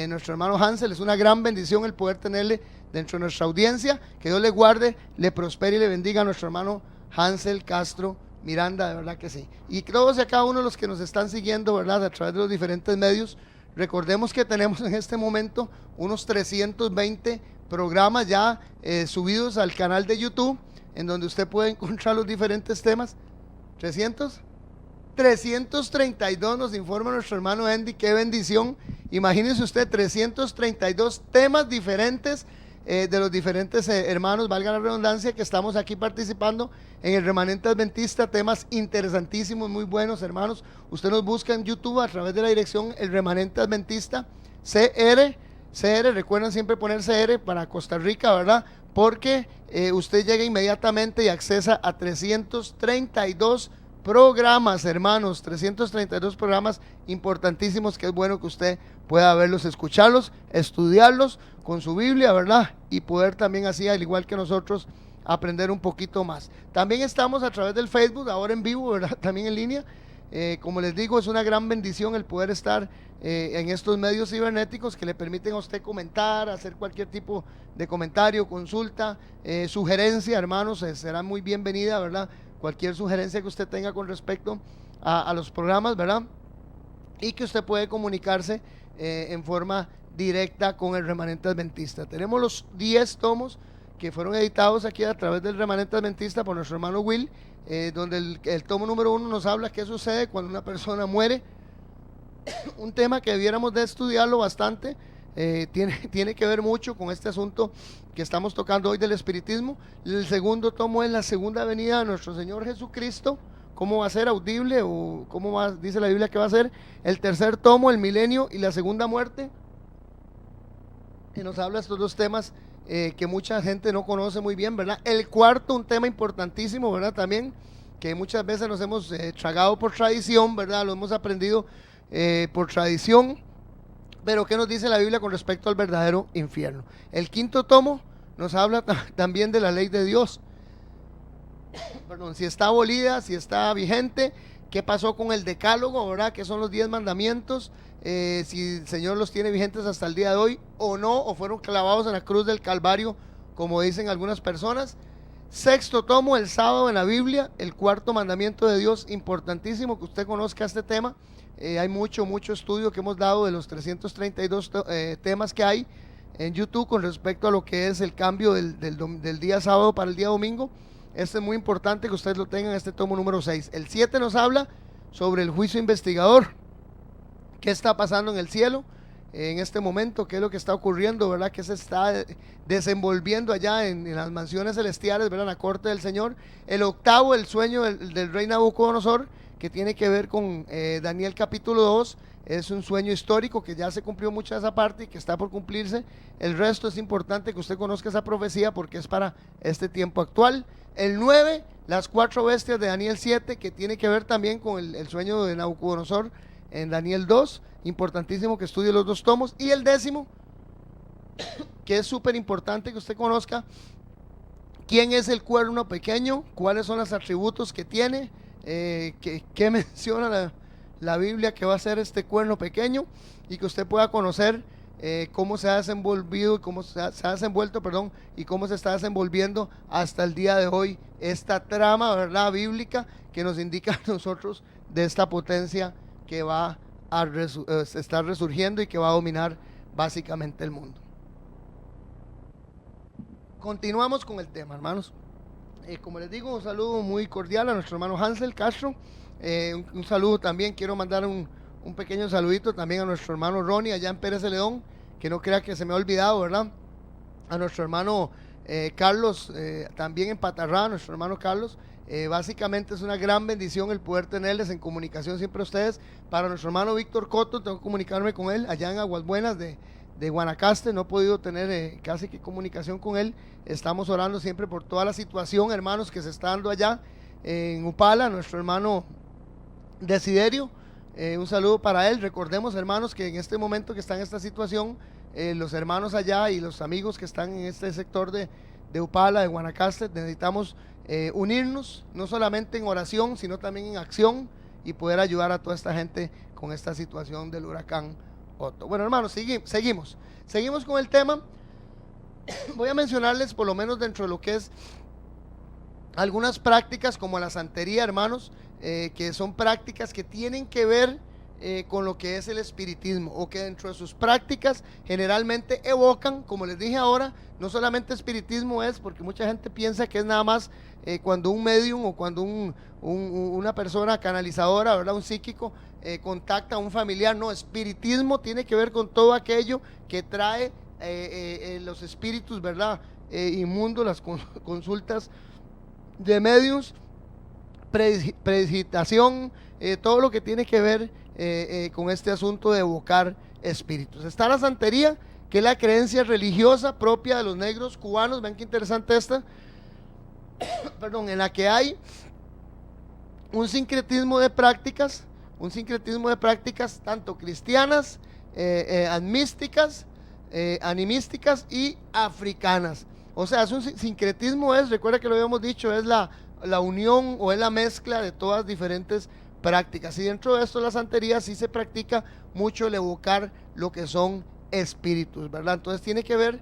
[SPEAKER 2] Nuestro hermano Hansel, es una gran bendición el poder tenerle dentro de nuestra audiencia. Que Dios le guarde, le prospere y le bendiga a nuestro hermano Hansel Castro Miranda, de verdad que sí. Y todos y a cada uno de los que nos están siguiendo, ¿verdad? A través de los diferentes medios, recordemos que tenemos en este momento unos 320 programas ya subidos al canal de YouTube, en donde usted puede encontrar los diferentes temas. 332 nos informa nuestro hermano Andy, qué bendición. Imagínense usted, 332 temas diferentes de los diferentes hermanos, valga la redundancia, que estamos aquí participando en el Remanente Adventista. Temas interesantísimos, muy buenos, hermanos. Usted nos busca en YouTube a través de la dirección El Remanente Adventista CR, recuerden siempre poner CR para Costa Rica, ¿verdad? Porque usted llega inmediatamente y accesa a 332 programas, hermanos, 332 programas importantísimos, que es bueno que usted pueda verlos, escucharlos, estudiarlos con su Biblia, ¿verdad? Y poder también así, al igual que nosotros, aprender un poquito más. También estamos a través del Facebook, ahora en vivo, ¿verdad? También en línea. Como les digo, es una gran bendición el poder estar en estos medios cibernéticos que le permiten a usted comentar, hacer cualquier tipo de comentario, consulta, sugerencia, hermanos, será muy bienvenida, ¿verdad? Cualquier sugerencia que usted tenga con respecto a los programas, ¿verdad? Y que usted puede comunicarse en forma directa con el Remanente Adventista. Tenemos los 10 tomos que fueron editados aquí a través del Remanente Adventista por nuestro hermano Will, donde el tomo número 1 nos habla qué sucede cuando una persona muere. Un tema que debiéramos de estudiarlo bastante. Tiene que ver mucho con este asunto que estamos tocando hoy del espiritismo. El segundo tomo es la segunda venida de nuestro Señor Jesucristo, cómo va a ser audible, o cómo va, dice la Biblia que va a ser. El tercer tomo, el milenio y la segunda muerte, que nos habla estos dos temas que mucha gente no conoce muy bien, ¿verdad? El cuarto, un tema importantísimo, ¿verdad? También, que muchas veces nos hemos tragado por tradición, ¿verdad? Lo hemos aprendido por tradición. Pero ¿qué nos dice la Biblia con respecto al verdadero infierno? El quinto tomo nos habla también de la ley de Dios. Perdón, si está abolida, si está vigente, qué pasó con el decálogo, ¿verdad? Que son los 10 mandamientos, si el Señor los tiene vigentes hasta el día de hoy o no, o fueron clavados en la cruz del Calvario, como dicen algunas personas. Sexto tomo, el sábado en la Biblia, el cuarto mandamiento de Dios, importantísimo que usted conozca este tema. Hay mucho estudio que hemos dado de los 332 temas que hay en YouTube con respecto a lo que es el cambio del día sábado para el día domingo. Este es muy importante que ustedes lo tengan, este tomo número 6. El 7 nos habla sobre el juicio investigador. ¿Qué está pasando en el cielo en este momento? ¿Qué es lo que está ocurriendo, verdad? ¿Qué se está desenvolviendo allá en las mansiones celestiales, verdad? En la corte del Señor. El octavo, el sueño del rey Nabucodonosor, que tiene que ver con Daniel capítulo 2, es un sueño histórico que ya se cumplió mucha de esa parte y que está por cumplirse. El resto es importante que usted conozca esa profecía porque es para este tiempo actual. El 9, las 4 bestias de Daniel 7, que tiene que ver también con el sueño de Nabucodonosor en Daniel 2, importantísimo que estudie los 2 tomos. Y el 10º, que es súper importante que usted conozca quién es el cuerno pequeño, cuáles son los atributos que tiene, que menciona la Biblia que va a ser este cuerno pequeño, y que usted pueda conocer cómo se ha desenvolvido y cómo se ha desenvuelto, perdón, y cómo se está desenvolviendo hasta el día de hoy esta trama, ¿verdad? Bíblica que nos indica a nosotros de esta potencia que va a estar resurgiendo y que va a dominar básicamente el mundo. Continuamos con el tema, hermanos. Como les digo, un saludo muy cordial a nuestro hermano Hansel Castro. Un saludo también, quiero mandar un pequeño saludito también a nuestro hermano Ronnie allá en Pérez de León, que no crea que se me ha olvidado, ¿verdad? A nuestro hermano Carlos, también en Patarrá, nuestro hermano Carlos. Básicamente es una gran bendición el poder tenerles en comunicación siempre a ustedes. Para nuestro hermano Víctor Coto, tengo que comunicarme con él allá en Aguas Buenas de Guanacaste. No he podido tener casi que comunicación con él. Estamos orando siempre por toda la situación, hermanos, que se está dando allá. en Upala, nuestro hermano Desiderio. Un saludo para él. Recordemos, hermanos, que en este momento que está en esta situación, los hermanos allá y los amigos que están en este sector de Upala, de Guanacaste, necesitamos unirnos, no solamente en oración, sino también en acción, y poder ayudar a toda esta gente con esta situación del huracán Otto. Bueno, hermanos, seguimos con el tema. Voy a mencionarles, por lo menos dentro de lo que es algunas prácticas como la santería, hermanos, que son prácticas que tienen que ver con lo que es el espiritismo, o que dentro de sus prácticas generalmente evocan, como les dije ahora, no solamente espiritismo es, porque mucha gente piensa que es nada más cuando un medium o cuando una persona canalizadora, ¿verdad?, un psíquico contacta a un familiar. No, espiritismo tiene que ver con todo aquello que trae los espíritus, ¿verdad?, inmundos, las consultas de mediums, predigitación, todo lo que tiene que ver con este asunto de evocar espíritus. Está la santería, que es la creencia religiosa propia de los negros cubanos. Vean qué interesante esta, perdón, en la que hay un sincretismo de prácticas, tanto cristianas, místicas, animísticas y africanas. O sea, es un sincretismo, recuerda que lo habíamos dicho, es la unión o es la mezcla de todas diferentes prácticas. Y dentro de esto, la santería sí se practica mucho el evocar lo que son espíritus, ¿verdad? Entonces tiene que ver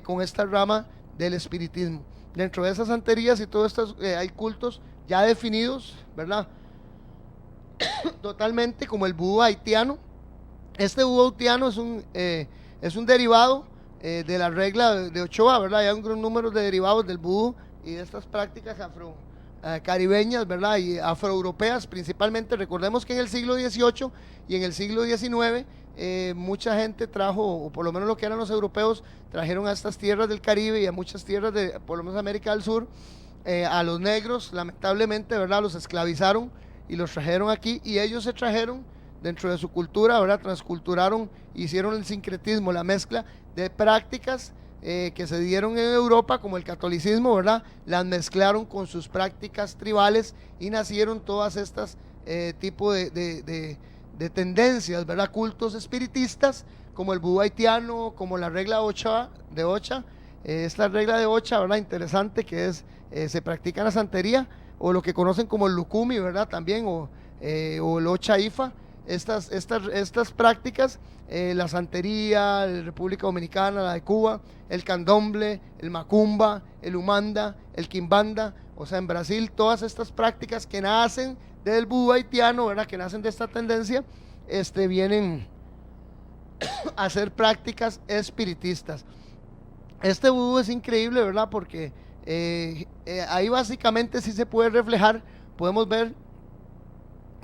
[SPEAKER 2] con esta rama del espiritismo. Dentro de esas santerías y todo esto hay cultos ya definidos, ¿verdad? Totalmente, como el vudú haitiano. Este vudú haitiano es un derivado de la regla de Ochoa, ¿verdad? Hay un gran número de derivados del vudú y de estas prácticas caribeñas, ¿verdad?, y afroeuropeas principalmente. Recordemos que en el siglo XVIII y en el siglo XIX mucha gente trajo, o por lo menos lo que eran los europeos, trajeron a estas tierras del Caribe y a muchas tierras de, por lo menos, América del Sur, a los negros, lamentablemente, ¿verdad?, los esclavizaron y los trajeron aquí, y ellos se trajeron dentro de su cultura, ¿verdad?, transculturaron, hicieron el sincretismo, la mezcla de prácticas que se dieron en Europa, como el catolicismo, ¿verdad?, las mezclaron con sus prácticas tribales y nacieron todas estas tipos de tendencias, ¿verdad?, cultos espiritistas, como el vudú haitiano, como la regla de Ocha. Esta regla de Ocha, ¿verdad?, interesante, que es, se practica en la santería, o lo que conocen como el lucumi, ¿verdad?, también, o el Ocha Ifa. Estas prácticas, la santería, la República Dominicana, la de Cuba, el candomble, el macumba, el umanda, el quimbanda, o sea, en Brasil, todas estas prácticas que nacen del vudú haitiano, ¿verdad?, que nacen de esta tendencia, vienen a ser prácticas espiritistas. Este vudú es increíble, ¿verdad?, porque ahí básicamente sí se puede reflejar, podemos ver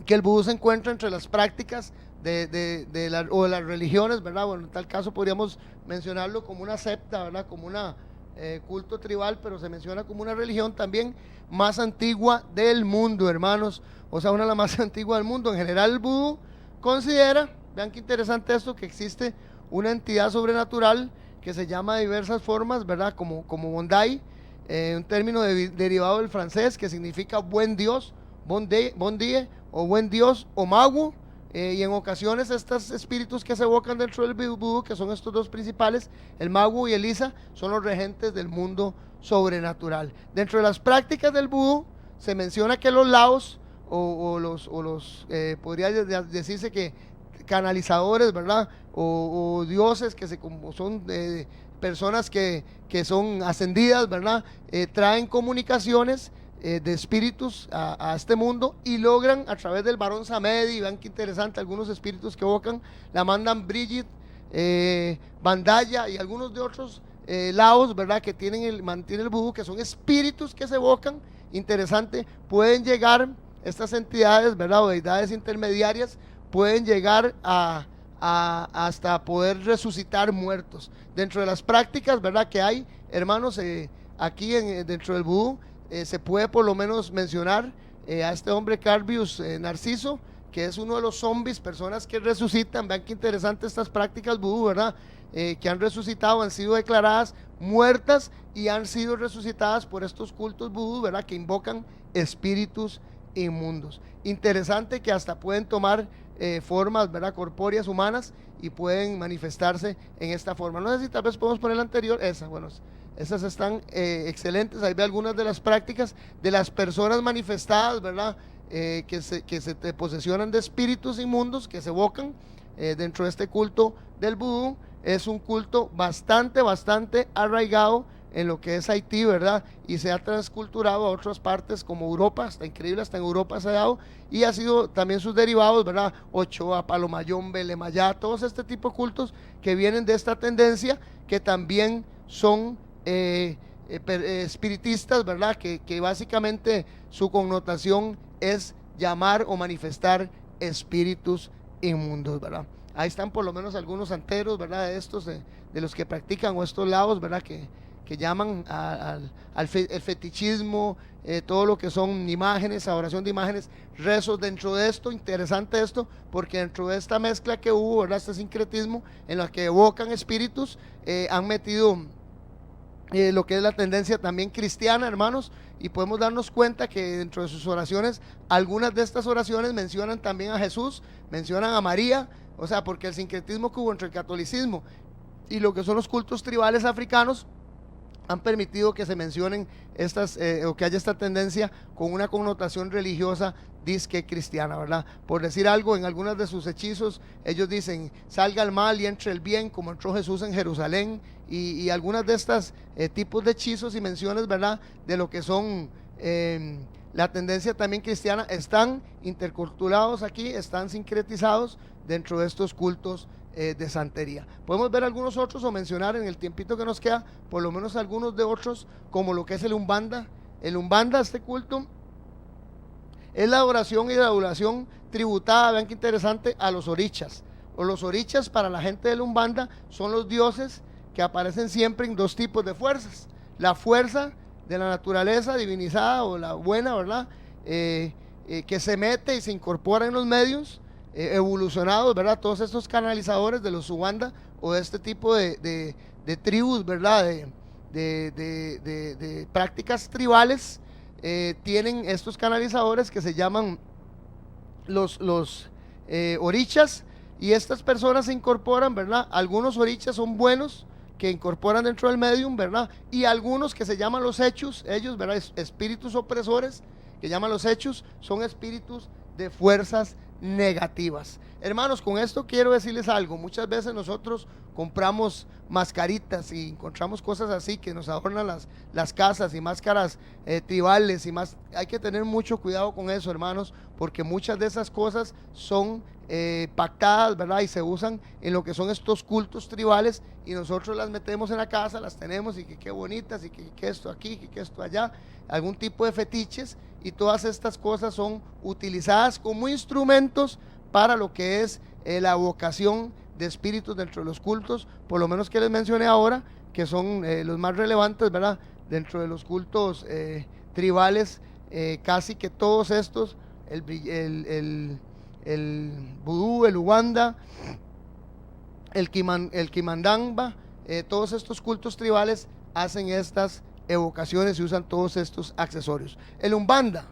[SPEAKER 2] que el vudú se encuentra entre las prácticas de las religiones, ¿verdad? Bueno, en tal caso podríamos mencionarlo como una secta, ¿verdad?, como una culto tribal, pero se menciona como una religión también más antigua del mundo, hermanos. O sea, una de las más antiguas del mundo. En general, el vudú considera, vean qué interesante esto, que existe una entidad sobrenatural que se llama de diversas formas, ¿verdad?, como Bondai, un término derivado del francés que significa buen Dios, bon die, o buen Dios, o magu, y en ocasiones estos espíritus que se evocan dentro del vudú, que son estos dos principales, el magu y el isa, son los regentes del mundo sobrenatural. Dentro de las prácticas del vudú se menciona que los laos podría decirse que canalizadores, ¿verdad?, o dioses que son personas que son ascendidas, ¿verdad?, traen comunicaciones de espíritus a este mundo y logran a través del varón Samedi. Vean qué interesante, algunos espíritus que evocan, la mandan Brigitte, Bandaya y algunos de otros laos, ¿verdad?, que mantiene el vudú, que son espíritus que se evocan. Interesante, pueden llegar estas entidades, ¿verdad?, o deidades intermediarias, pueden llegar hasta poder resucitar muertos. Dentro de las prácticas, ¿verdad?, que hay, hermanos, aquí dentro del vudú, se puede por lo menos mencionar a este hombre Carvius Narciso, que es uno de los zombies, personas que resucitan. Vean qué interesante estas prácticas vudú, ¿verdad?, que han resucitado, han sido declaradas muertas y han sido resucitadas por estos cultos vudú, ¿verdad?, que invocan espíritus inmundos. Interesante que hasta pueden tomar formas, ¿verdad?, corpóreas humanas, y pueden manifestarse en esta forma. No sé si tal vez podemos poner la anterior, bueno, esas están excelentes. Ahí ve algunas de las prácticas de las personas manifestadas, ¿verdad?, que se posesionan de espíritus inmundos, que se evocan dentro de este culto del vudú. Es un culto bastante arraigado en lo que es Haití, ¿verdad? Y se ha transculturado a otras partes como Europa. Está increíble, hasta en Europa se ha dado, y ha sido también sus derivados, ¿verdad? Ochoa, Palomayombe, Lemayá, todos este tipo de cultos que vienen de esta tendencia, que también son espiritistas, ¿verdad? Que básicamente su connotación es llamar o manifestar espíritus inmundos, ¿verdad? Ahí están por lo menos algunos santeros, ¿verdad?, de estos, de los que practican, o estos lados, ¿verdad?, que llaman el fetichismo, todo lo que son imágenes, adoración de imágenes, rezos dentro de esto. Interesante esto, porque dentro de esta mezcla que hubo, ¿verdad?, este sincretismo en la que evocan espíritus, han metido lo que es la tendencia también cristiana, hermanos, y podemos darnos cuenta que dentro de sus oraciones, algunas de estas oraciones mencionan también a Jesús, mencionan a María, o sea, porque el sincretismo que hubo entre el catolicismo y lo que son los cultos tribales africanos han permitido que se mencionen estas, o que haya esta tendencia con una connotación religiosa disque cristiana, ¿verdad? Por decir algo, en algunos de sus hechizos, ellos dicen, salga el mal y entre el bien, como entró Jesús en Jerusalén, y algunas de estas tipos de hechizos y menciones, ¿verdad?, de lo que son la tendencia también cristiana, están interculturados aquí, están sincretizados dentro de estos cultos de santería. Podemos ver algunos otros, o mencionar en el tiempito que nos queda, por lo menos algunos de otros, como lo que es el Umbanda. El Umbanda, este culto, es la adoración y la adoración tributada, vean qué interesante, a los orichas. O los orichas, para la gente del Umbanda, son los dioses que aparecen siempre en dos tipos de fuerzas: la fuerza de la naturaleza divinizada, o la buena, ¿verdad?, que se mete y se incorpora en los medios evolucionados, ¿verdad? Todos estos canalizadores de los Umbanda, o de este tipo de tribus, ¿verdad?, de prácticas tribales, tienen estos canalizadores que se llaman los orichas, y estas personas se incorporan, ¿verdad? Algunos orichas son buenos, que incorporan dentro del medium, ¿verdad? Y algunos que se llaman los hechos, ellos, ¿verdad?, espíritus opresores, que llaman los hechos, son espíritus de fuerzas negativas. Hermanos, con esto quiero decirles algo. Muchas veces nosotros compramos mascaritas y encontramos cosas así que nos adornan las casas, y máscaras tribales y más. Hay que tener mucho cuidado con eso, hermanos, porque muchas de esas cosas son pactadas, ¿verdad?, y se usan en lo que son estos cultos tribales, y nosotros las metemos en la casa, las tenemos, y que qué bonitas, y que esto aquí, que esto allá, algún tipo de fetiches, y todas estas cosas son utilizadas como instrumentos para lo que es la evocación de espíritus dentro de los cultos, por lo menos que les mencioné ahora, que son los más relevantes, ¿verdad?, dentro de los cultos tribales. Casi que todos estos, el vudú, el Umbanda, el Kimandamba, todos estos cultos tribales hacen estas evocaciones y usan todos estos accesorios. El Umbanda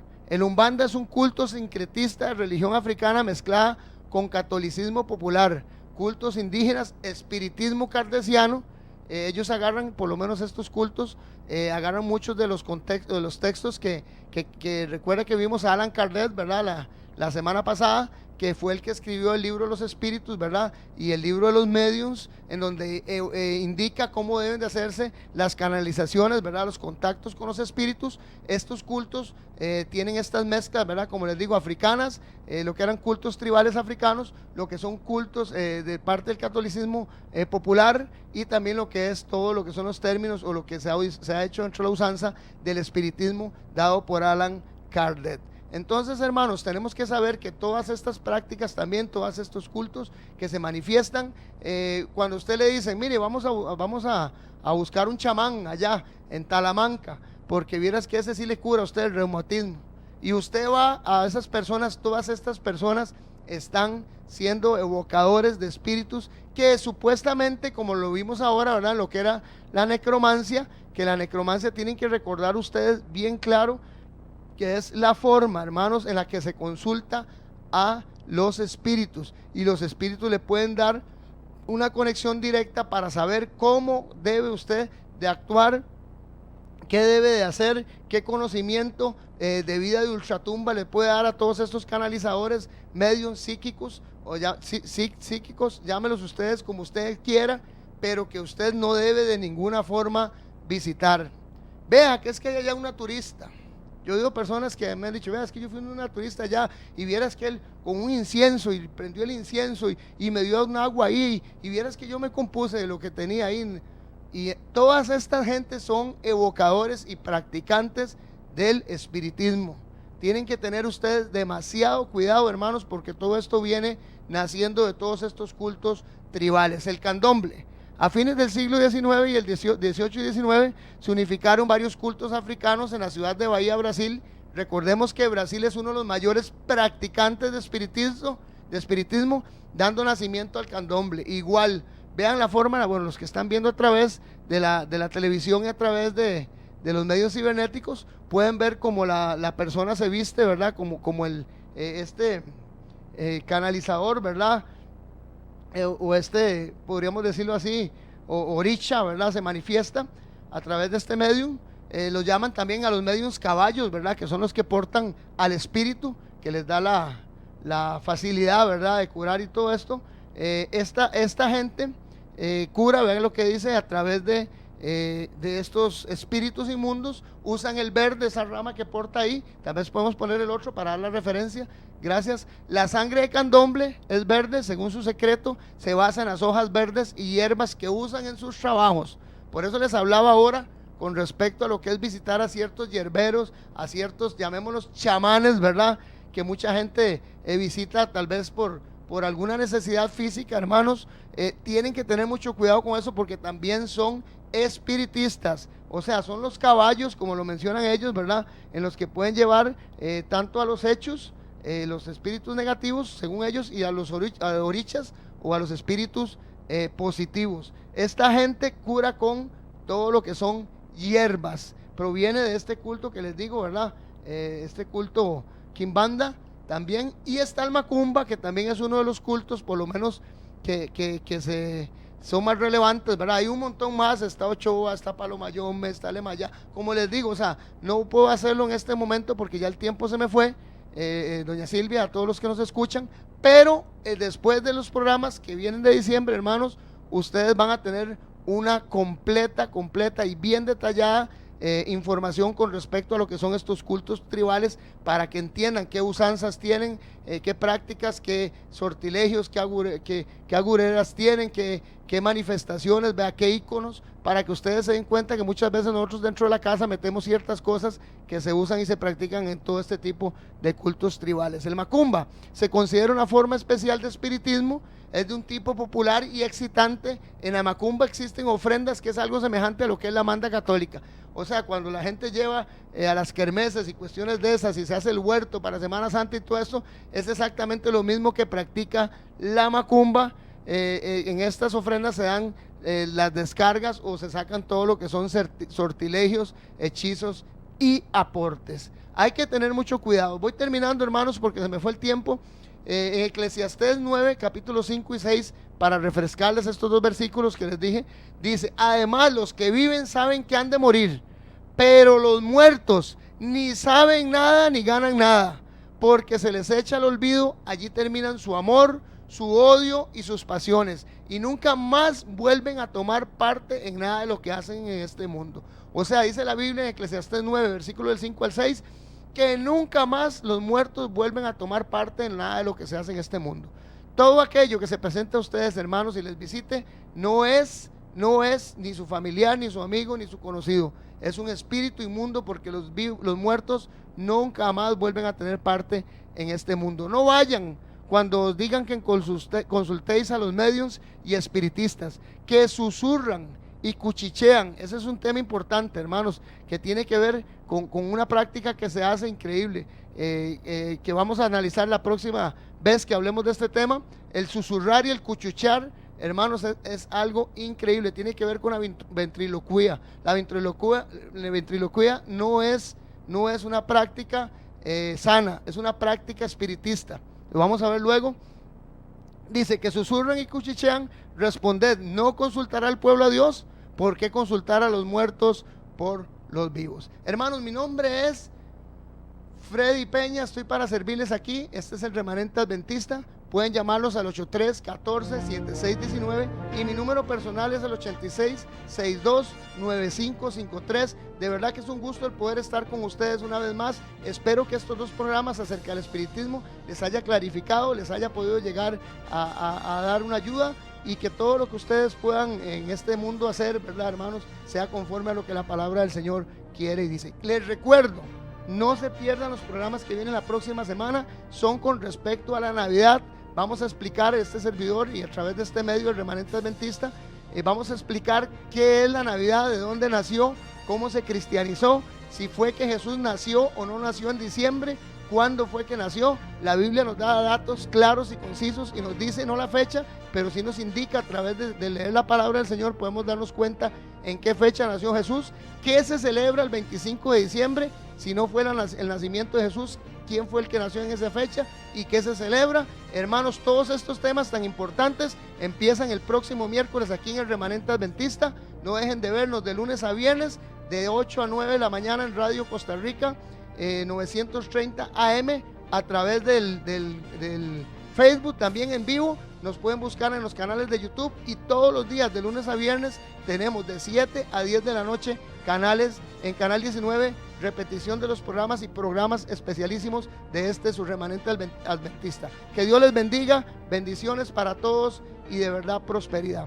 [SPEAKER 2] es un culto sincretista de religión africana mezclada con catolicismo popular, cultos indígenas, espiritismo kardeciano. Ellos agarran, por lo menos estos cultos, agarran muchos de los contextos, de los textos que recuerda que vimos a Allan Kardec, ¿verdad?, la semana pasada, que fue el que escribió el libro de los espíritus, ¿verdad?, y el libro de los mediums, en donde indica cómo deben de hacerse las canalizaciones, ¿verdad?, los contactos con los espíritus. Estos cultos tienen estas mezclas, ¿verdad?, como les digo, africanas, lo que eran cultos tribales africanos, lo que son cultos de parte del catolicismo popular, y también lo que es todo lo que son los términos, o lo que se ha hecho dentro de la usanza del espiritismo dado por Allan Kardec. Entonces, hermanos, tenemos que saber que todas estas prácticas también, todos estos cultos que se manifiestan, cuando usted le dicen, mire, vamos a buscar un chamán allá en Talamanca, porque vieras que ese sí le cura a usted el reumatismo, y usted va a esas personas, todas estas personas están siendo evocadores de espíritus que supuestamente, como lo vimos ahora, ¿verdad?, lo que era la necromancia, que la necromancia, tienen que recordar ustedes bien claro que es la forma, hermanos, en la que se consulta a los espíritus, y los espíritus le pueden dar una conexión directa para saber cómo debe usted de actuar, qué debe de hacer, qué conocimiento de vida de ultratumba le puede dar a todos estos canalizadores, medios psíquicos, o psíquicos, llámelos ustedes como usted quiera, pero que usted no debe de ninguna forma visitar. Vea que es que hay allá una turista. Yo digo personas que me han dicho, vea, es que yo fui una turista allá y vieras que él con un incienso y prendió el incienso y me dio un agua ahí y vieras que yo me compuse de lo que tenía ahí. Y todas estas gentes son evocadores y practicantes del espiritismo. Tienen que tener ustedes demasiado cuidado, hermanos, porque todo esto viene naciendo de todos estos cultos tribales. El candomble. A fines del siglo XIX y el 18 y 19 se unificaron varios cultos africanos en la ciudad de Bahía, Brasil. Recordemos que Brasil es uno de los mayores practicantes de espiritismo, dando nacimiento al candomble. Igual, vean la forma, bueno, los que están viendo a través de la televisión y a través de los medios cibernéticos, pueden ver cómo la persona se viste, ¿verdad? Como el canalizador, ¿verdad? O podríamos decirlo así, o oricha, ¿verdad? Se manifiesta a través de este medium. Los llaman también a los mediums caballos, ¿verdad? Que son los que portan al espíritu, que les da la facilidad, ¿verdad? De curar y todo esto. Esta gente cura, vean lo que dice, a través de estos espíritus inmundos. Usan el verde, esa rama que porta ahí. Tal vez podemos poner el otro para dar la referencia. Gracias. La sangre de candomble es verde, según su secreto, se basa en las hojas verdes y hierbas que usan en sus trabajos. Por eso les hablaba ahora con respecto a lo que es visitar a ciertos hierberos, a ciertos, llamémoslos chamanes, ¿verdad? Que mucha gente visita tal vez por alguna necesidad física, hermanos. Tienen que tener mucho cuidado con eso porque también son espiritistas, o sea, son los caballos, como lo mencionan ellos, ¿verdad? En los que pueden llevar tanto a los hechos, los espíritus negativos, según ellos, y a los orichas o a los espíritus positivos. Esta gente cura con todo lo que son hierbas. Proviene de este culto que les digo, ¿verdad? Este culto Quimbanda también. Y está el Macumba, que también es uno de los cultos, por lo menos, que son más relevantes, ¿verdad? Hay un montón más, está Ochoa, está Palomayombe, está Lemaya, como les digo, o sea, no puedo hacerlo en este momento porque ya el tiempo se me fue, doña Silvia, a todos los que nos escuchan, pero después de los programas que vienen de diciembre, hermanos, ustedes van a tener una completa y bien detallada información con respecto a lo que son estos cultos tribales, para que entiendan qué usanzas tienen, qué prácticas, qué sortilegios, qué agureras tienen, qué manifestaciones, vea, qué íconos, para que ustedes se den cuenta que muchas veces nosotros dentro de la casa metemos ciertas cosas que se usan y se practican en todo este tipo de cultos tribales. El Macumba se considera una forma especial de espiritismo, es de un tipo popular y excitante. En la Macumba existen ofrendas, que es algo semejante a lo que es la manda católica. O sea, cuando la gente lleva a las kermeses y cuestiones de esas y se hace el huerto para Semana Santa y todo eso, es exactamente lo mismo que practica la Macumba. En estas ofrendas se dan las descargas o se sacan todo lo que son sortilegios, hechizos y aportes. Hay que tener mucho cuidado. Voy terminando, hermanos, porque se me fue el tiempo. En Eclesiastés 9, capítulos 5 y 6, para refrescarles estos dos versículos que les dije, dice: además los que viven saben que han de morir, pero los muertos ni saben nada ni ganan nada, porque se les echa al olvido, allí terminan su amor, su odio y sus pasiones, y nunca más vuelven a tomar parte en nada de lo que hacen en este mundo. O sea, dice la Biblia en Eclesiastés 9, versículo del 5 al 6, que nunca más los muertos vuelven a tomar parte en nada de lo que se hace en este mundo. Todo aquello que se presente a ustedes, hermanos, y les visite, no es ni su familiar, ni su amigo, ni su conocido. Es un espíritu inmundo, porque los muertos nunca más vuelven a tener parte en este mundo. No vayan cuando os digan que consultéis a los mediums y espiritistas, que susurran y cuchichean. Ese es un tema importante, hermanos, que tiene que ver con una práctica que se hace increíble, que vamos a analizar la próxima vez que hablemos de este tema. El susurrar y el cuchichear, hermanos, es algo increíble. Tiene que ver con la ventriloquía. La ventriloquía no es no es una práctica sana, es una práctica espiritista. Lo vamos a ver luego. Dice que susurran y cuchichean, responded, ¿no consultará el pueblo a Dios? ¿Por qué consultar a los muertos por los vivos? Hermanos, mi nombre es Freddy Peña, estoy para servirles aquí. Este es el Remanente Adventista. Pueden llamarlos al 83-14-7619 y mi número personal es el 86-62-9553. De verdad que es un gusto el poder estar con ustedes una vez más. Espero que estos dos programas acerca del espiritismo les haya clarificado, les haya podido llegar a dar una ayuda, y que todo lo que ustedes puedan en este mundo hacer, ¿verdad, hermanos?, sea conforme a lo que la palabra del Señor quiere y dice. Les recuerdo, no se pierdan los programas que vienen la próxima semana, son con respecto a la Navidad. Vamos a explicar, este servidor y a través de este medio, el Remanente Adventista, vamos a explicar qué es la Navidad, de dónde nació, cómo se cristianizó, si fue que Jesús nació o no nació en diciembre, cuándo fue que nació. La Biblia nos da datos claros y concisos y nos dice no la fecha, pero sí nos indica a través de leer la palabra del Señor, podemos darnos cuenta en qué fecha nació Jesús, qué se celebra el 25 de diciembre, si no fue el nacimiento de Jesús, quién fue el que nació en esa fecha y qué se celebra. Hermanos, todos estos temas tan importantes empiezan el próximo miércoles aquí en el Remanente Adventista. No dejen de vernos de lunes a viernes, de 8 a 9 de la mañana en Radio Costa Rica, 930 AM, a través del Facebook, también en vivo. Nos pueden buscar en los canales de YouTube, y todos los días de lunes a viernes tenemos de 7 a 10 de la noche en Canal 19, repetición de los programas y programas especialísimos de su Remanente Adventista. Que Dios les bendiga, bendiciones para todos y de verdad prosperidad.